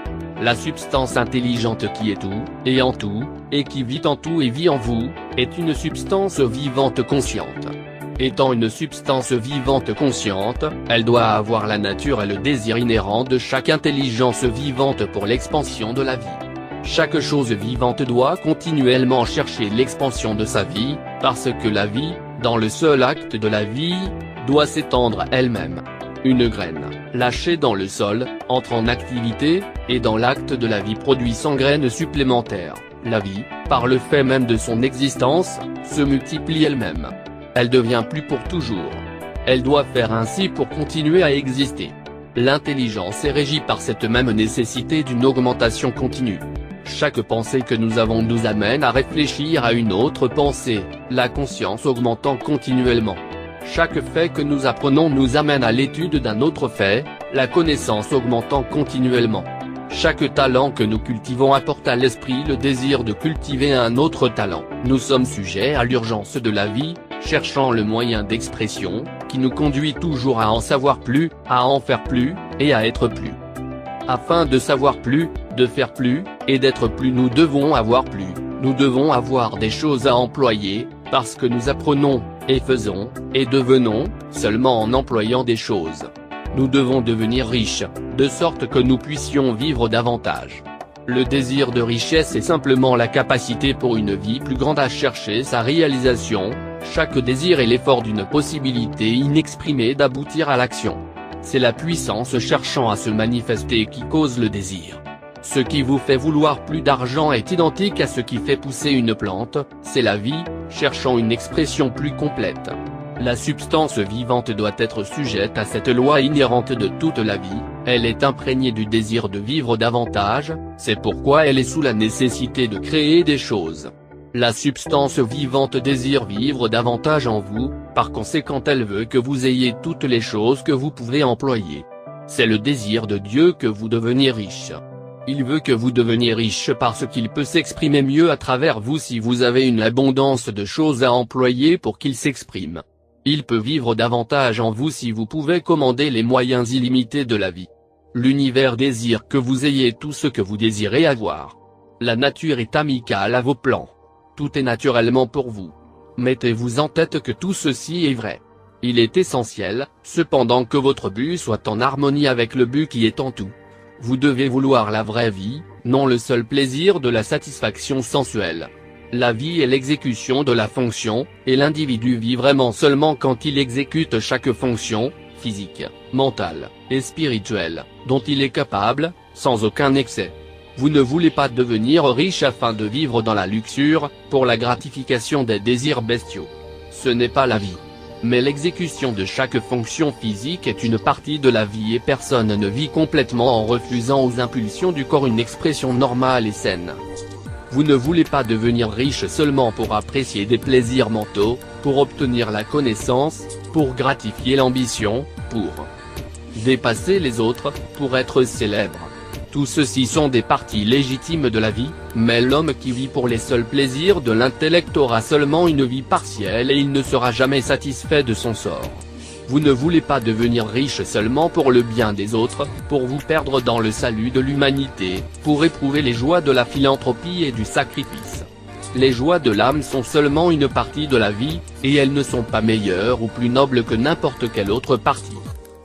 La substance intelligente qui est tout, et en tout, et qui vit en tout et vit en vous, est une substance vivante consciente. Étant une substance vivante consciente, elle doit avoir la nature et le désir inhérent de chaque intelligence vivante pour l'expansion de la vie. Chaque chose vivante doit continuellement chercher l'expansion de sa vie, parce que la vie, dans le seul acte de la vie, doit s'étendre elle-même. Une graine, lâchée dans le sol, entre en activité, et dans l'acte de la vie produit 100 graines supplémentaires. La vie, par le fait même de son existence, se multiplie elle-même. Elle devient plus pour toujours. Elle doit faire ainsi pour continuer à exister. L'intelligence est régie par cette même nécessité d'une augmentation continue. Chaque pensée que nous avons nous amène à réfléchir à une autre pensée, la conscience augmentant continuellement. Chaque fait que nous apprenons nous amène à l'étude d'un autre fait, la connaissance augmentant continuellement. Chaque talent que nous cultivons apporte à l'esprit le désir de cultiver un autre talent. Nous sommes sujets à l'urgence de la vie, cherchant le moyen d'expression, qui nous conduit toujours à en savoir plus, à en faire plus, et à être plus. Afin de savoir plus, de faire plus, et d'être plus nous devons avoir plus, nous devons avoir des choses à employer, parce que nous apprenons, et faisons, et devenons, seulement en employant des choses. Nous devons devenir riches, de sorte que nous puissions vivre davantage. Le désir de richesse est simplement la capacité pour une vie plus grande à chercher sa réalisation, chaque désir est l'effort d'une possibilité inexprimée d'aboutir à l'action. C'est la puissance cherchant à se manifester qui cause le désir. Ce qui vous fait vouloir plus d'argent est identique à ce qui fait pousser une plante, c'est la vie, cherchant une expression plus complète. La substance vivante doit être sujette à cette loi inhérente de toute la vie, elle est imprégnée du désir de vivre davantage, c'est pourquoi elle est sous la nécessité de créer des choses. La substance vivante désire vivre davantage en vous, par conséquent elle veut que vous ayez toutes les choses que vous pouvez employer. C'est le désir de Dieu que vous deveniez riche. Il veut que vous deveniez riche parce qu'il peut s'exprimer mieux à travers vous si vous avez une abondance de choses à employer pour qu'il s'exprime. Il peut vivre davantage en vous si vous pouvez commander les moyens illimités de la vie. L'univers désire que vous ayez tout ce que vous désirez avoir. La nature est amicale à vos plans. Tout est naturellement pour vous. Mettez-vous en tête que tout ceci est vrai. Il est essentiel, cependant, que votre but soit en harmonie avec le but qui est en tout. Vous devez vouloir la vraie vie, non le seul plaisir de la satisfaction sensuelle. La vie est l'exécution de la fonction, et l'individu vit vraiment seulement quand il exécute chaque fonction, physique, mentale, et spirituelle, dont il est capable, sans aucun excès. Vous ne voulez pas devenir riche afin de vivre dans la luxure, pour la gratification des désirs bestiaux. Ce n'est pas la vie. Mais l'exécution de chaque fonction physique est une partie de la vie et personne ne vit complètement en refusant aux impulsions du corps une expression normale et saine. Vous ne voulez pas devenir riche seulement pour apprécier des plaisirs mentaux, pour obtenir la connaissance, pour gratifier l'ambition, pour dépasser les autres, pour être célèbre. Tout ceci sont des parties légitimes de la vie, mais l'homme qui vit pour les seuls plaisirs de l'intellect aura seulement une vie partielle et il ne sera jamais satisfait de son sort. Vous ne voulez pas devenir riche seulement pour le bien des autres, pour vous perdre dans le salut de l'humanité, pour éprouver les joies de la philanthropie et du sacrifice. Les joies de l'âme sont seulement une partie de la vie, et elles ne sont pas meilleures ou plus nobles que n'importe quelle autre partie.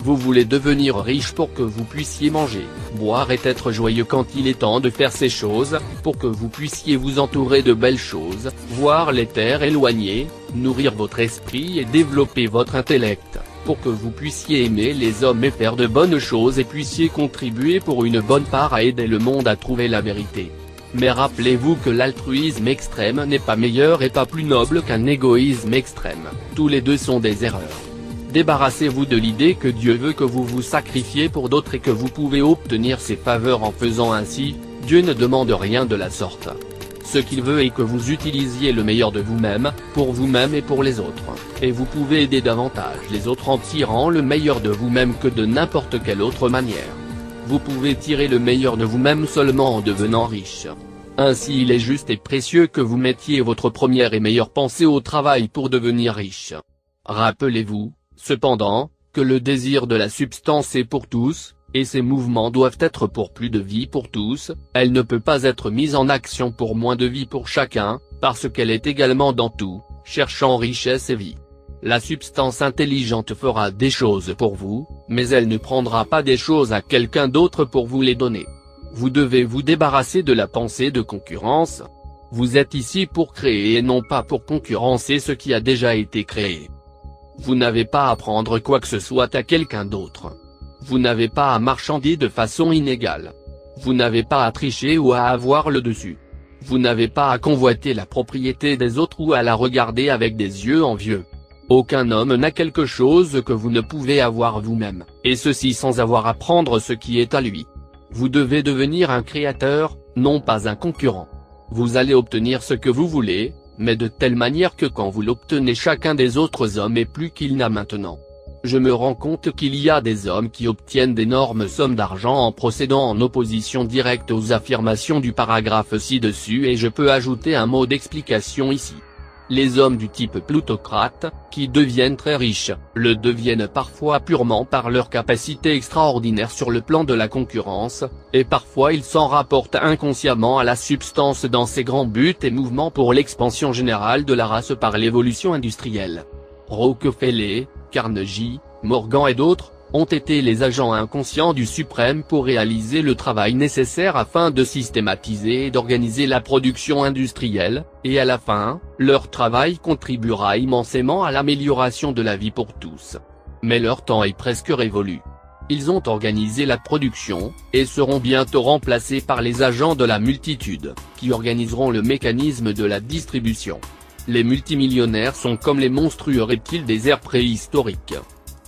Vous voulez devenir riche pour que vous puissiez manger, boire et être joyeux quand il est temps de faire ces choses, pour que vous puissiez vous entourer de belles choses, voir les terres éloignées, nourrir votre esprit et développer votre intellect, pour que vous puissiez aimer les hommes et faire de bonnes choses et puissiez contribuer pour une bonne part à aider le monde à trouver la vérité. Mais rappelez-vous que l'altruisme extrême n'est pas meilleur et pas plus noble qu'un égoïsme extrême, tous les deux sont des erreurs. Débarrassez-vous de l'idée que Dieu veut que vous vous sacrifiez pour d'autres et que vous pouvez obtenir ses faveurs en faisant ainsi. Dieu ne demande rien de la sorte. Ce qu'il veut est que vous utilisiez le meilleur de vous-même, pour vous-même et pour les autres, et vous pouvez aider davantage les autres en tirant le meilleur de vous-même que de n'importe quelle autre manière. Vous pouvez tirer le meilleur de vous-même seulement en devenant riche. Ainsi il est juste et précieux que vous mettiez votre première et meilleure pensée au travail pour devenir riche. Rappelez-vous, cependant, que le désir de la substance est pour tous, et ses mouvements doivent être pour plus de vie pour tous, elle ne peut pas être mise en action pour moins de vie pour chacun, parce qu'elle est également dans tout, cherchant richesse et vie. La substance intelligente fera des choses pour vous, mais elle ne prendra pas des choses à quelqu'un d'autre pour vous les donner. Vous devez vous débarrasser de la pensée de concurrence. Vous êtes ici pour créer et non pas pour concurrencer ce qui a déjà été créé. Vous n'avez pas à prendre quoi que ce soit à quelqu'un d'autre. Vous n'avez pas à marchander de façon inégale. Vous n'avez pas à tricher ou à avoir le dessus. Vous n'avez pas à convoiter la propriété des autres ou à la regarder avec des yeux envieux. Aucun homme n'a quelque chose que vous ne pouvez avoir vous-même, et ceci sans avoir à prendre ce qui est à lui. Vous devez devenir un créateur, non pas un concurrent. Vous allez obtenir ce que vous voulez, mais de telle manière que quand vous l'obtenez chacun des autres hommes est plus qu'il n'a maintenant. Je me rends compte qu'il y a des hommes qui obtiennent d'énormes sommes d'argent en procédant en opposition directe aux affirmations du paragraphe ci-dessus et je peux ajouter un mot d'explication ici. Les hommes du type plutocrate, qui deviennent très riches, le deviennent parfois purement par leur capacité extraordinaire sur le plan de la concurrence, et parfois ils s'en rapportent inconsciemment à la substance dans ses grands buts et mouvements pour l'expansion générale de la race par l'évolution industrielle. Rockefeller, Carnegie, Morgan et d'autres, ont été les agents inconscients du suprême pour réaliser le travail nécessaire afin de systématiser et d'organiser la production industrielle, et à la fin, leur travail contribuera immensément à l'amélioration de la vie pour tous. Mais leur temps est presque révolu. Ils ont organisé la production, et seront bientôt remplacés par les agents de la multitude, qui organiseront le mécanisme de la distribution. Les multimillionnaires sont comme les monstrueux reptiles des ères préhistoriques.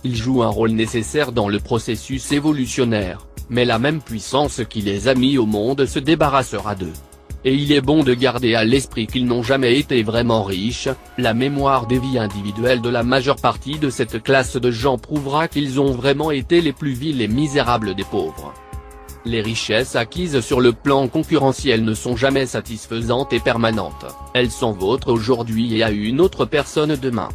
Ils jouent un rôle nécessaire dans le processus évolutionnaire, mais la même puissance qui les a mis au monde se débarrassera d'eux. Et il est bon de garder à l'esprit qu'ils n'ont jamais été vraiment riches. La mémoire des vies individuelles de la majeure partie de cette classe de gens prouvera qu'ils ont vraiment été les plus vils et misérables des pauvres. Les richesses acquises sur le plan concurrentiel ne sont jamais satisfaisantes et permanentes, elles sont vôtres aujourd'hui et à une autre personne demain.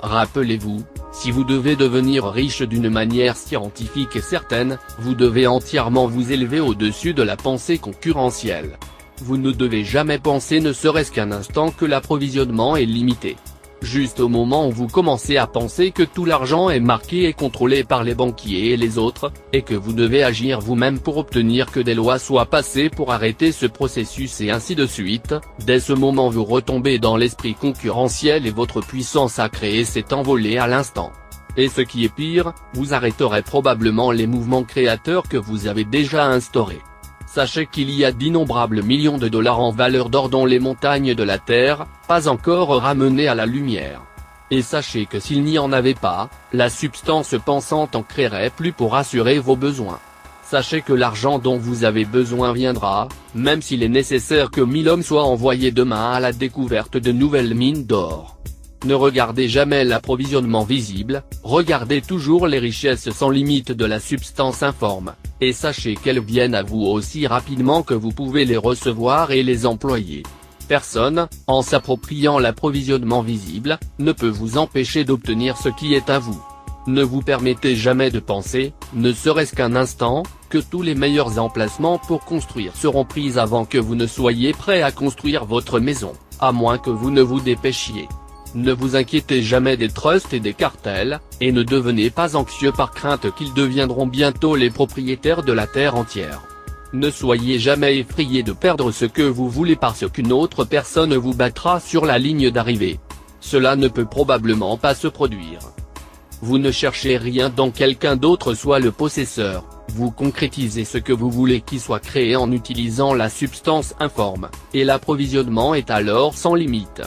Rappelez-vous, si vous devez devenir riche d'une manière scientifique et certaine, vous devez entièrement vous élever au-dessus de la pensée concurrentielle. Vous ne devez jamais penser ne serait-ce qu'un instant que l'approvisionnement est limité. Juste au moment où vous commencez à penser que tout l'argent est marqué et contrôlé par les banquiers et les autres, et que vous devez agir vous-même pour obtenir que des lois soient passées pour arrêter ce processus et ainsi de suite, dès ce moment vous retombez dans l'esprit concurrentiel et votre puissance à créer s'est envolée à l'instant. Et ce qui est pire, vous arrêterez probablement les mouvements créateurs que vous avez déjà instaurés. Sachez qu'il y a d'innombrables millions de dollars en valeur d'or dans les montagnes de la Terre, pas encore ramenés à la lumière. Et sachez que s'il n'y en avait pas, la substance pensante en créerait plus pour assurer vos besoins. Sachez que l'argent dont vous avez besoin viendra, même s'il est nécessaire que 1000 hommes soient envoyés demain à la découverte de nouvelles mines d'or. Ne regardez jamais l'approvisionnement visible, regardez toujours les richesses sans limite de la substance informe, et sachez qu'elles viennent à vous aussi rapidement que vous pouvez les recevoir et les employer. Personne, en s'appropriant l'approvisionnement visible, ne peut vous empêcher d'obtenir ce qui est à vous. Ne vous permettez jamais de penser, ne serait-ce qu'un instant, que tous les meilleurs emplacements pour construire seront pris avant que vous ne soyez prêt à construire votre maison, à moins que vous ne vous dépêchiez. Ne vous inquiétez jamais des trusts et des cartels, et ne devenez pas anxieux par crainte qu'ils deviendront bientôt les propriétaires de la terre entière. Ne soyez jamais effrayé de perdre ce que vous voulez parce qu'une autre personne vous battra sur la ligne d'arrivée. Cela ne peut probablement pas se produire. Vous ne cherchez rien dont quelqu'un d'autre soit le possesseur, vous concrétisez ce que vous voulez qui soit créé en utilisant la substance informe, et l'approvisionnement est alors sans limite.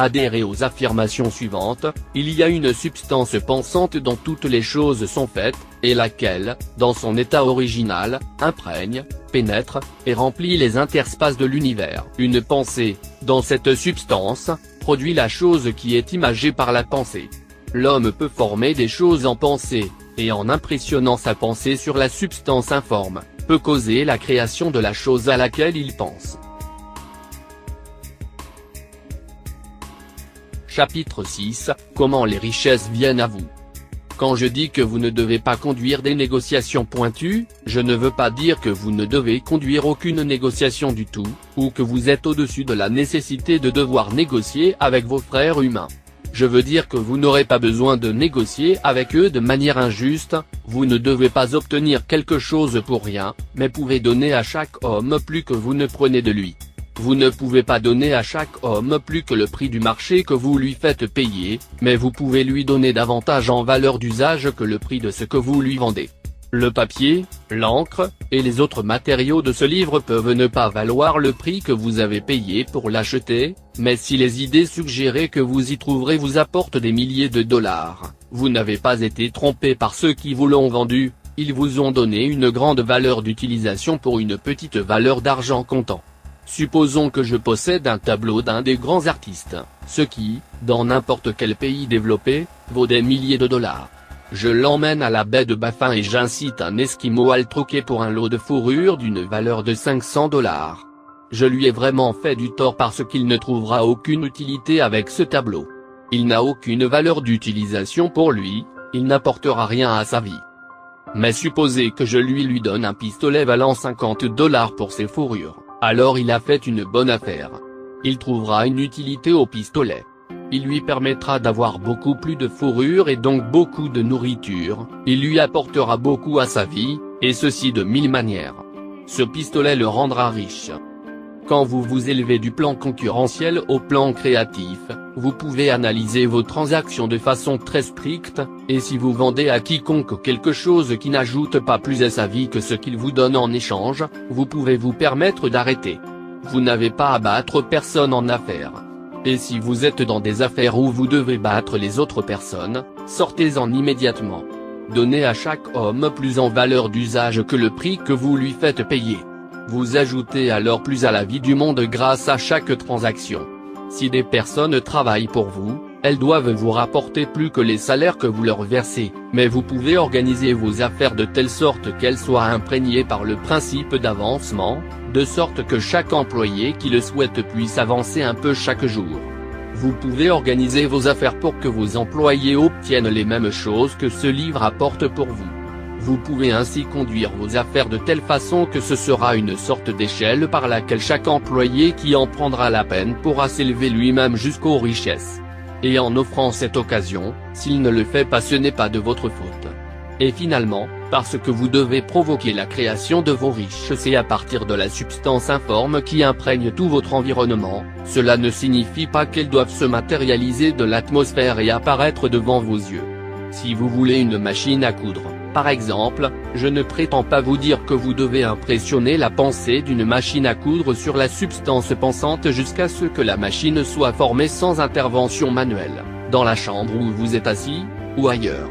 Adhérez aux affirmations suivantes, il y a une substance pensante dont toutes les choses sont faites, et laquelle, dans son état original, imprègne, pénètre, et remplit les interspaces de l'univers. Une pensée, dans cette substance, produit la chose qui est imagée par la pensée. L'homme peut former des choses en pensée, et en impressionnant sa pensée sur la substance informe, peut causer la création de la chose à laquelle il pense. Chapitre 6, comment les richesses viennent à vous. Quand je dis que vous ne devez pas conduire des négociations pointues, je ne veux pas dire que vous ne devez conduire aucune négociation du tout, ou que vous êtes au-dessus de la nécessité de devoir négocier avec vos frères humains. Je veux dire que vous n'aurez pas besoin de négocier avec eux de manière injuste, vous ne devez pas obtenir quelque chose pour rien, mais pouvez donner à chaque homme plus que vous ne prenez de lui. Vous ne pouvez pas donner à chaque homme plus que le prix du marché que vous lui faites payer, mais vous pouvez lui donner davantage en valeur d'usage que le prix de ce que vous lui vendez. Le papier, l'encre, et les autres matériaux de ce livre peuvent ne pas valoir le prix que vous avez payé pour l'acheter, mais si les idées suggérées que vous y trouverez vous apportent des milliers de dollars, vous n'avez pas été trompé par ceux qui vous l'ont vendu, ils vous ont donné une grande valeur d'utilisation pour une petite valeur d'argent comptant. Supposons que je possède un tableau d'un des grands artistes, ce qui, dans n'importe quel pays développé, vaut des milliers de dollars. Je l'emmène à la baie de Baffin et j'incite un Esquimau à le troquer pour un lot de fourrure d'une valeur de 500 dollars. Je lui ai vraiment fait du tort parce qu'il ne trouvera aucune utilité avec ce tableau. Il n'a aucune valeur d'utilisation pour lui, il n'apportera rien à sa vie. Mais supposez que je lui donne un pistolet valant 50 dollars pour ses fourrures. Alors il a fait une bonne affaire. Il trouvera une utilité au pistolet. Il lui permettra d'avoir beaucoup plus de fourrure et donc beaucoup de nourriture, il lui apportera beaucoup à sa vie, et ceci de 1000 manières. Ce pistolet le rendra riche. Quand vous vous élevez du plan concurrentiel au plan créatif, vous pouvez analyser vos transactions de façon très stricte, et si vous vendez à quiconque quelque chose qui n'ajoute pas plus à sa vie que ce qu'il vous donne en échange, vous pouvez vous permettre d'arrêter. Vous n'avez pas à battre personne en affaires. Et si vous êtes dans des affaires où vous devez battre les autres personnes, sortez-en immédiatement. Donnez à chaque homme plus en valeur d'usage que le prix que vous lui faites payer. Vous ajoutez alors plus à la vie du monde grâce à chaque transaction. Si des personnes travaillent pour vous, elles doivent vous rapporter plus que les salaires que vous leur versez, mais vous pouvez organiser vos affaires de telle sorte qu'elles soient imprégnées par le principe d'avancement, de sorte que chaque employé qui le souhaite puisse avancer un peu chaque jour. Vous pouvez organiser vos affaires pour que vos employés obtiennent les mêmes choses que ce livre apporte pour vous. Vous pouvez ainsi conduire vos affaires de telle façon que ce sera une sorte d'échelle par laquelle chaque employé qui en prendra la peine pourra s'élever lui-même jusqu'aux richesses. Et en offrant cette occasion, s'il ne le fait pas, ce n'est pas de votre faute. Et finalement, parce que vous devez provoquer la création de vos richesses et à partir de la substance informe qui imprègne tout votre environnement, cela ne signifie pas qu'elles doivent se matérialiser de l'atmosphère et apparaître devant vos yeux. Si vous voulez une machine à coudre, par exemple, je ne prétends pas vous dire que vous devez impressionner la pensée d'une machine à coudre sur la substance pensante jusqu'à ce que la machine soit formée sans intervention manuelle, dans la chambre où vous êtes assis, ou ailleurs.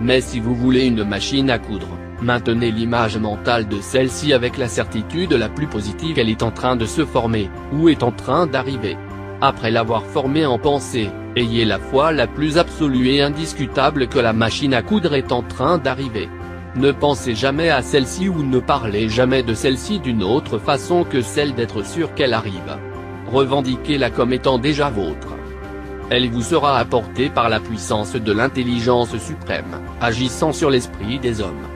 Mais si vous voulez une machine à coudre, maintenez l'image mentale de celle-ci avec la certitude la plus positive qu'elle est en train de se former, ou est en train d'arriver. Après l'avoir formée en pensée, ayez la foi la plus absolue et indiscutable que la machine à coudre est en train d'arriver. Ne pensez jamais à celle-ci ou ne parlez jamais de celle-ci d'une autre façon que celle d'être sûr qu'elle arrive. Revendiquez-la comme étant déjà vôtre. Elle vous sera apportée par la puissance de l'intelligence suprême, agissant sur l'esprit des hommes.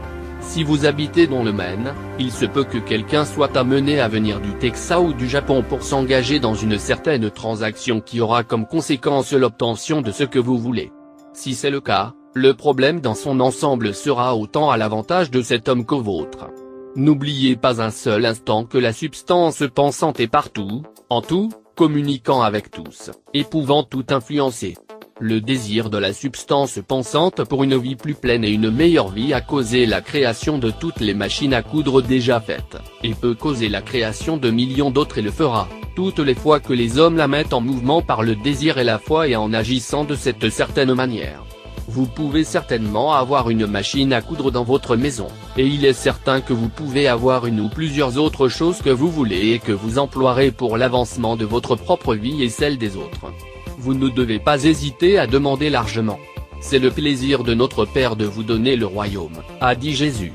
Si vous habitez dans le Maine, il se peut que quelqu'un soit amené à venir du Texas ou du Japon pour s'engager dans une certaine transaction qui aura comme conséquence l'obtention de ce que vous voulez. Si c'est le cas, le problème dans son ensemble sera autant à l'avantage de cet homme qu'au vôtre. N'oubliez pas un seul instant que la substance pensante est partout, en tout, communiquant avec tous, et pouvant tout influencer. Le désir de la substance pensante pour une vie plus pleine et une meilleure vie a causé la création de toutes les machines à coudre déjà faites, et peut causer la création de millions d'autres et le fera, toutes les fois que les hommes la mettent en mouvement par le désir et la foi et en agissant de cette certaine manière. Vous pouvez certainement avoir une machine à coudre dans votre maison, et il est certain que vous pouvez avoir une ou plusieurs autres choses que vous voulez et que vous emploierez pour l'avancement de votre propre vie et celle des autres. Vous ne devez pas hésiter à demander largement. C'est le plaisir de notre Père de vous donner le royaume, a dit Jésus.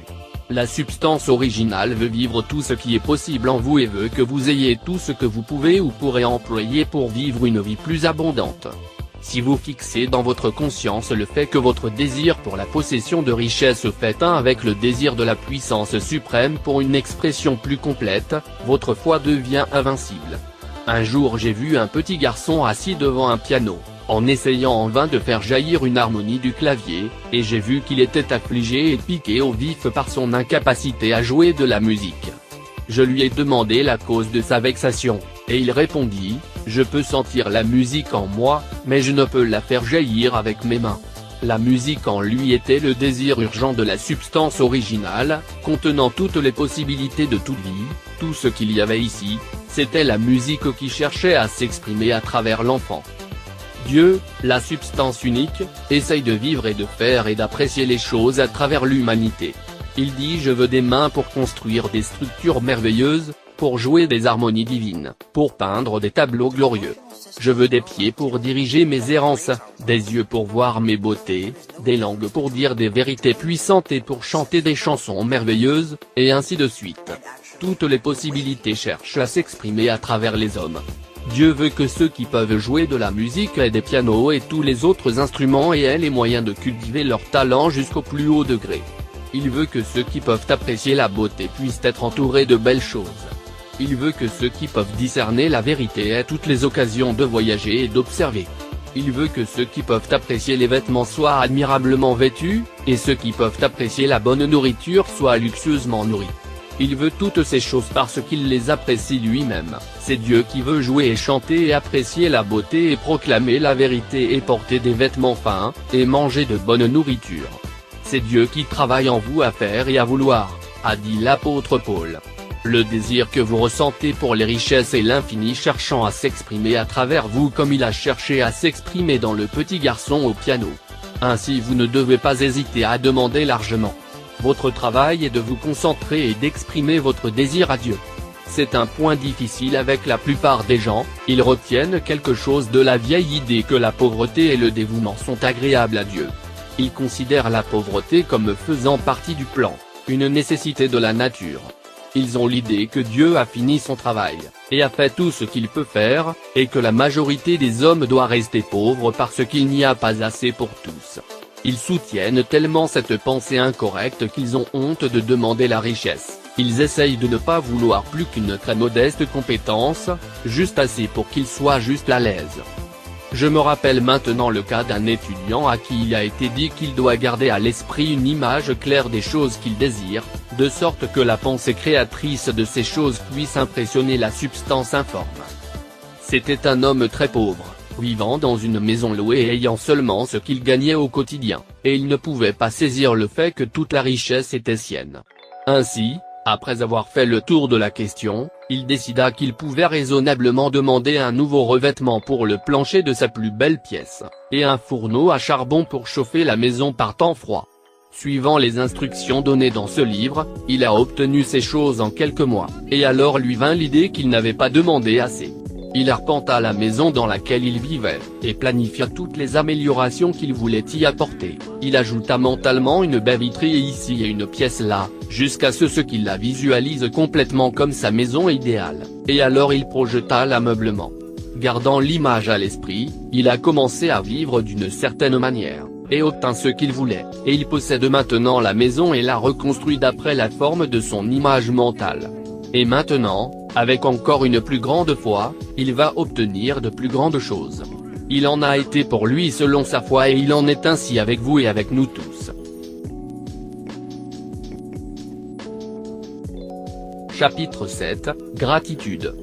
La substance originale veut vivre tout ce qui est possible en vous et veut que vous ayez tout ce que vous pouvez ou pourrez employer pour vivre une vie plus abondante. Si vous fixez dans votre conscience le fait que votre désir pour la possession de richesses fait un avec le désir de la puissance suprême pour une expression plus complète, votre foi devient invincible. Un jour j'ai vu un petit garçon assis devant un piano, en essayant en vain de faire jaillir une harmonie du clavier, et j'ai vu qu'il était affligé et piqué au vif par son incapacité à jouer de la musique. Je lui ai demandé la cause de sa vexation, et il répondit, « Je peux sentir la musique en moi, mais je ne peux la faire jaillir avec mes mains. » La musique en lui était le désir urgent de la substance originale, contenant toutes les possibilités de toute vie, tout ce qu'il y avait ici, c'était la musique qui cherchait à s'exprimer à travers l'enfant. Dieu, la substance unique, essaye de vivre et de faire et d'apprécier les choses à travers l'humanité. Il dit « Je veux des mains pour construire des structures merveilleuses, pour jouer des harmonies divines, pour peindre des tableaux glorieux. Je veux des pieds pour diriger mes errances, des yeux pour voir mes beautés, des langues pour dire des vérités puissantes et pour chanter des chansons merveilleuses, et ainsi de suite. Toutes les possibilités cherchent à s'exprimer à travers les hommes. Dieu veut que ceux qui peuvent jouer de la musique aient des pianos et tous les autres instruments et aient les moyens de cultiver leur talent jusqu'au plus haut degré. Il veut que ceux qui peuvent apprécier la beauté puissent être entourés de belles choses. Il veut que ceux qui peuvent discerner la vérité aient toutes les occasions de voyager et d'observer. Il veut que ceux qui peuvent apprécier les vêtements soient admirablement vêtus, et ceux qui peuvent apprécier la bonne nourriture soient luxueusement nourris. Il veut toutes ces choses parce qu'il les apprécie lui-même. C'est Dieu qui veut jouer et chanter et apprécier la beauté et proclamer la vérité et porter des vêtements fins, et manger de bonne nourriture. C'est Dieu qui travaille en vous à faire et à vouloir, a dit l'apôtre Paul. Le désir que vous ressentez pour les richesses est l'infini cherchant à s'exprimer à travers vous comme il a cherché à s'exprimer dans le petit garçon au piano. Ainsi vous ne devez pas hésiter à demander largement. Votre travail est de vous concentrer et d'exprimer votre désir à Dieu. C'est un point difficile avec la plupart des gens, ils retiennent quelque chose de la vieille idée que la pauvreté et le dévouement sont agréables à Dieu. Ils considèrent la pauvreté comme faisant partie du plan, une nécessité de la nature. Ils ont l'idée que Dieu a fini son travail, et a fait tout ce qu'il peut faire, et que la majorité des hommes doit rester pauvre parce qu'il n'y a pas assez pour tous. Ils soutiennent tellement cette pensée incorrecte qu'ils ont honte de demander la richesse. Ils essayent de ne pas vouloir plus qu'une très modeste compétence, juste assez pour qu'ils soient juste à l'aise. Je me rappelle maintenant le cas d'un étudiant à qui il a été dit qu'il doit garder à l'esprit une image claire des choses qu'il désire, de sorte que la pensée créatrice de ces choses puisse impressionner la substance informe. C'était un homme très pauvre, vivant dans une maison louée et ayant seulement ce qu'il gagnait au quotidien, et il ne pouvait pas saisir le fait que toute la richesse était sienne. Ainsi, après avoir fait le tour de la question, il décida qu'il pouvait raisonnablement demander un nouveau revêtement pour le plancher de sa plus belle pièce, et un fourneau à charbon pour chauffer la maison par temps froid. Suivant les instructions données dans ce livre, il a obtenu ces choses en quelques mois, et alors lui vint l'idée qu'il n'avait pas demandé assez. Il arpenta la maison dans laquelle il vivait, et planifia toutes les améliorations qu'il voulait y apporter. Il ajouta mentalement une baie vitrée ici et une pièce là, jusqu'à ce qu'il la visualise complètement comme sa maison idéale, et alors il projeta l'ameublement. Gardant l'image à l'esprit, il a commencé à vivre d'une certaine manière, et obtint ce qu'il voulait, et il possède maintenant la maison et la reconstruit d'après la forme de son image mentale. Et maintenant, avec encore une plus grande foi, il va obtenir de plus grandes choses. Il en a été pour lui selon sa foi et il en est ainsi avec vous et avec nous tous. Chapitre 7, Gratitude.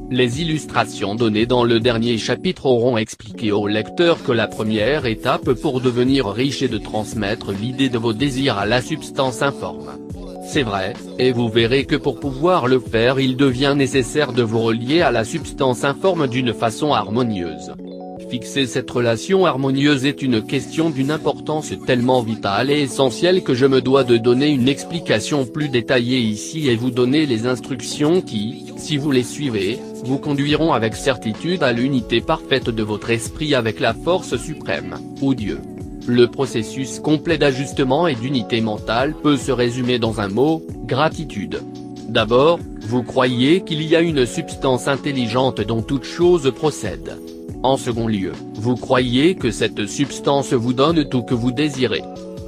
Les illustrations données dans le dernier chapitre auront expliqué au lecteur que la première étape pour devenir riche est de transmettre l'idée de vos désirs à la substance informe. C'est vrai, et vous verrez que pour pouvoir le faire il devient nécessaire de vous relier à la substance informe d'une façon harmonieuse. Fixer cette relation harmonieuse est une question d'une importance tellement vitale et essentielle que je me dois de donner une explication plus détaillée ici et vous donner les instructions qui, si vous les suivez, vous conduiront avec certitude à l'unité parfaite de votre esprit avec la force suprême, ou Dieu. Le processus complet d'ajustement et d'unité mentale peut se résumer dans un mot, gratitude. D'abord, vous croyez qu'il y a une substance intelligente dont toute chose procède. En second lieu, vous croyez que cette substance vous donne tout que vous désirez.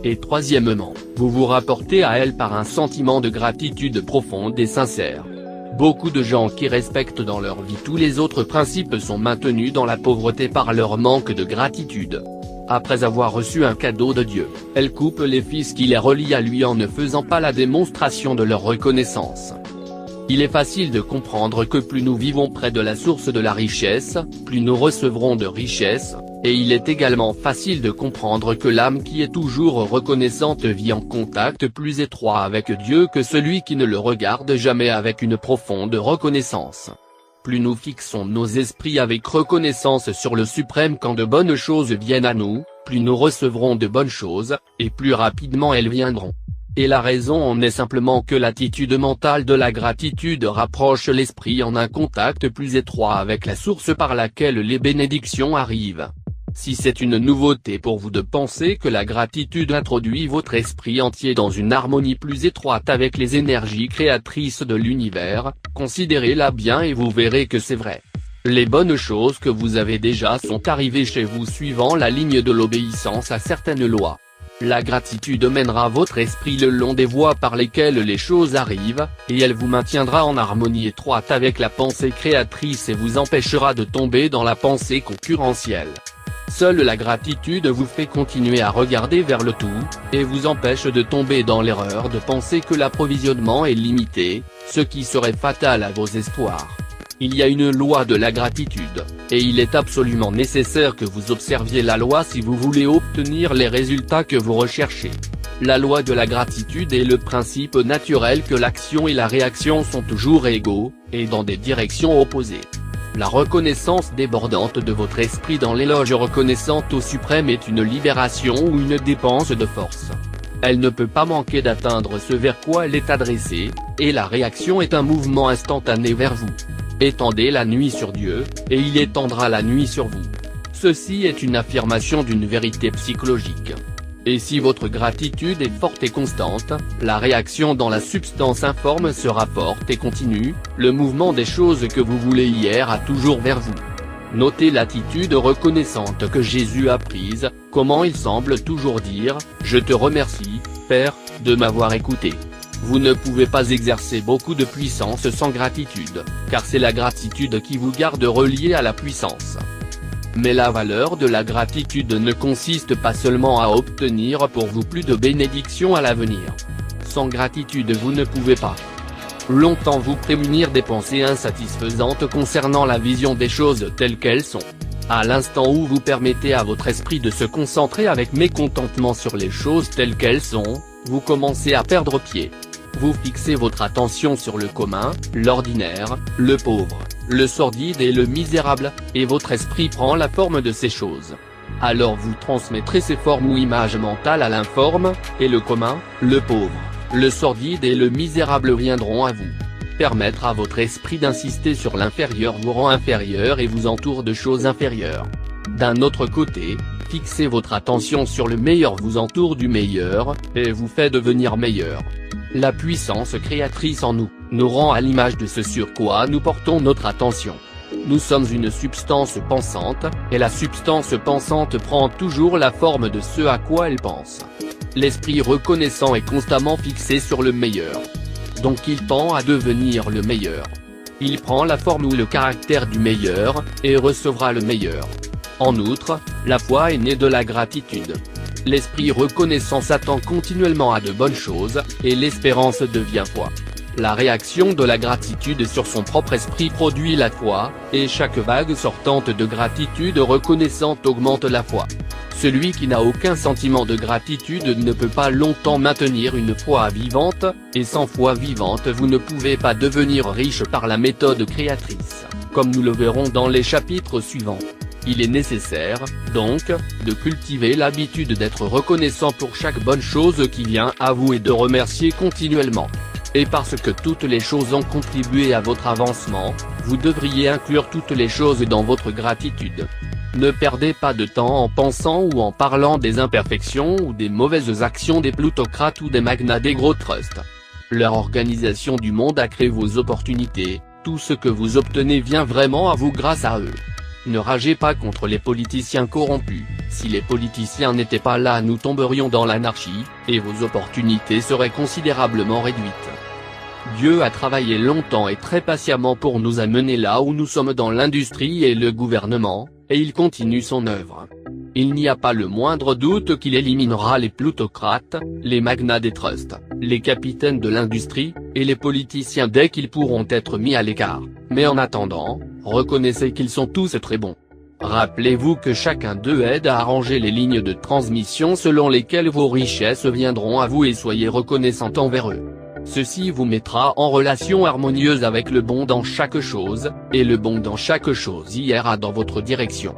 Et troisièmement, vous vous rapportez à elle par un sentiment de gratitude profonde et sincère. Beaucoup de gens qui respectent dans leur vie tous les autres principes sont maintenus dans la pauvreté par leur manque de gratitude. Après avoir reçu un cadeau de Dieu, elles coupent les fils qui les relient à lui en ne faisant pas la démonstration de leur reconnaissance. Il est facile de comprendre que plus nous vivons près de la source de la richesse, plus nous recevrons de richesses, et il est également facile de comprendre que l'âme qui est toujours reconnaissante vit en contact plus étroit avec Dieu que celui qui ne le regarde jamais avec une profonde reconnaissance. Plus nous fixons nos esprits avec reconnaissance sur le suprême quand de bonnes choses viennent à nous, plus nous recevrons de bonnes choses, et plus rapidement elles viendront. Et la raison en est simplement que l'attitude mentale de la gratitude rapproche l'esprit en un contact plus étroit avec la source par laquelle les bénédictions arrivent. Si c'est une nouveauté pour vous de penser que la gratitude introduit votre esprit entier dans une harmonie plus étroite avec les énergies créatrices de l'univers, considérez-la bien et vous verrez que c'est vrai. Les bonnes choses que vous avez déjà sont arrivées chez vous suivant la ligne de l'obéissance à certaines lois. La gratitude mènera votre esprit le long des voies par lesquelles les choses arrivent, et elle vous maintiendra en harmonie étroite avec la pensée créatrice et vous empêchera de tomber dans la pensée concurrentielle. Seule la gratitude vous fait continuer à regarder vers le tout, et vous empêche de tomber dans l'erreur de penser que l'approvisionnement est limité, ce qui serait fatal à vos espoirs. Il y a une loi de la gratitude, et il est absolument nécessaire que vous observiez la loi si vous voulez obtenir les résultats que vous recherchez. La loi de la gratitude est le principe naturel que l'action et la réaction sont toujours égaux, et dans des directions opposées. La reconnaissance débordante de votre esprit dans l'éloge reconnaissant au suprême est une libération ou une dépense de force. Elle ne peut pas manquer d'atteindre ce vers quoi elle est adressée, et la réaction est un mouvement instantané vers vous. Étendez la nuit sur Dieu, et il étendra la nuit sur vous. Ceci est une affirmation d'une vérité psychologique. Et si votre gratitude est forte et constante, la réaction dans la substance informe sera forte et continue, le mouvement des choses que vous voulez hier a toujours vers vous. Notez l'attitude reconnaissante que Jésus a prise, comment il semble toujours dire « Je te remercie, Père, de m'avoir écouté ». Vous ne pouvez pas exercer beaucoup de puissance sans gratitude, car c'est la gratitude qui vous garde relié à la puissance. Mais la valeur de la gratitude ne consiste pas seulement à obtenir pour vous plus de bénédictions à l'avenir. Sans gratitude vous ne pouvez pas longtemps vous prémunir des pensées insatisfaisantes concernant la vision des choses telles qu'elles sont. À l'instant où vous permettez à votre esprit de se concentrer avec mécontentement sur les choses telles qu'elles sont, vous commencez à perdre pied. Vous fixez votre attention sur le commun, l'ordinaire, le pauvre, le sordide et le misérable, et votre esprit prend la forme de ces choses. Alors vous transmettrez ces formes ou images mentales à l'informe, et le commun, le pauvre, le sordide et le misérable viendront à vous. Permettre à votre esprit d'insister sur l'inférieur vous rend inférieur et vous entoure de choses inférieures. D'un autre côté, fixer votre attention sur le meilleur vous entoure du meilleur, et vous fait devenir meilleur. La puissance créatrice en nous, nous rend à l'image de ce sur quoi nous portons notre attention. Nous sommes une substance pensante, et la substance pensante prend toujours la forme de ce à quoi elle pense. L'esprit reconnaissant est constamment fixé sur le meilleur. Donc il tend à devenir le meilleur. Il prend la forme ou le caractère du meilleur, et recevra le meilleur. En outre, la foi est née de la gratitude. L'esprit reconnaissant s'attend continuellement à de bonnes choses, et l'espérance devient foi. La réaction de la gratitude sur son propre esprit produit la foi, et chaque vague sortante de gratitude reconnaissante augmente la foi. Celui qui n'a aucun sentiment de gratitude ne peut pas longtemps maintenir une foi vivante, et sans foi vivante vous ne pouvez pas devenir riche par la méthode créatrice, comme nous le verrons dans les chapitres suivants. Il est nécessaire, donc, de cultiver l'habitude d'être reconnaissant pour chaque bonne chose qui vient à vous et de remercier continuellement. Et parce que toutes les choses ont contribué à votre avancement, vous devriez inclure toutes les choses dans votre gratitude. Ne perdez pas de temps en pensant ou en parlant des imperfections ou des mauvaises actions des plutocrates ou des magnats des gros trusts. Leur organisation du monde a créé vos opportunités, tout ce que vous obtenez vient vraiment à vous grâce à eux. Ne ragez pas contre les politiciens corrompus, si les politiciens n'étaient pas là nous tomberions dans l'anarchie, et vos opportunités seraient considérablement réduites. Dieu a travaillé longtemps et très patiemment pour nous amener là où nous sommes dans l'industrie et le gouvernement, et il continue son œuvre. Il n'y a pas le moindre doute qu'il éliminera les plutocrates, les magnats des trusts, les capitaines de l'industrie, et les politiciens dès qu'ils pourront être mis à l'écart, mais en attendant, reconnaissez qu'ils sont tous très bons. Rappelez-vous que chacun d'eux aide à arranger les lignes de transmission selon lesquelles vos richesses viendront à vous et soyez reconnaissant envers eux. Ceci vous mettra en relation harmonieuse avec le bon dans chaque chose, et le bon dans chaque chose ira dans votre direction.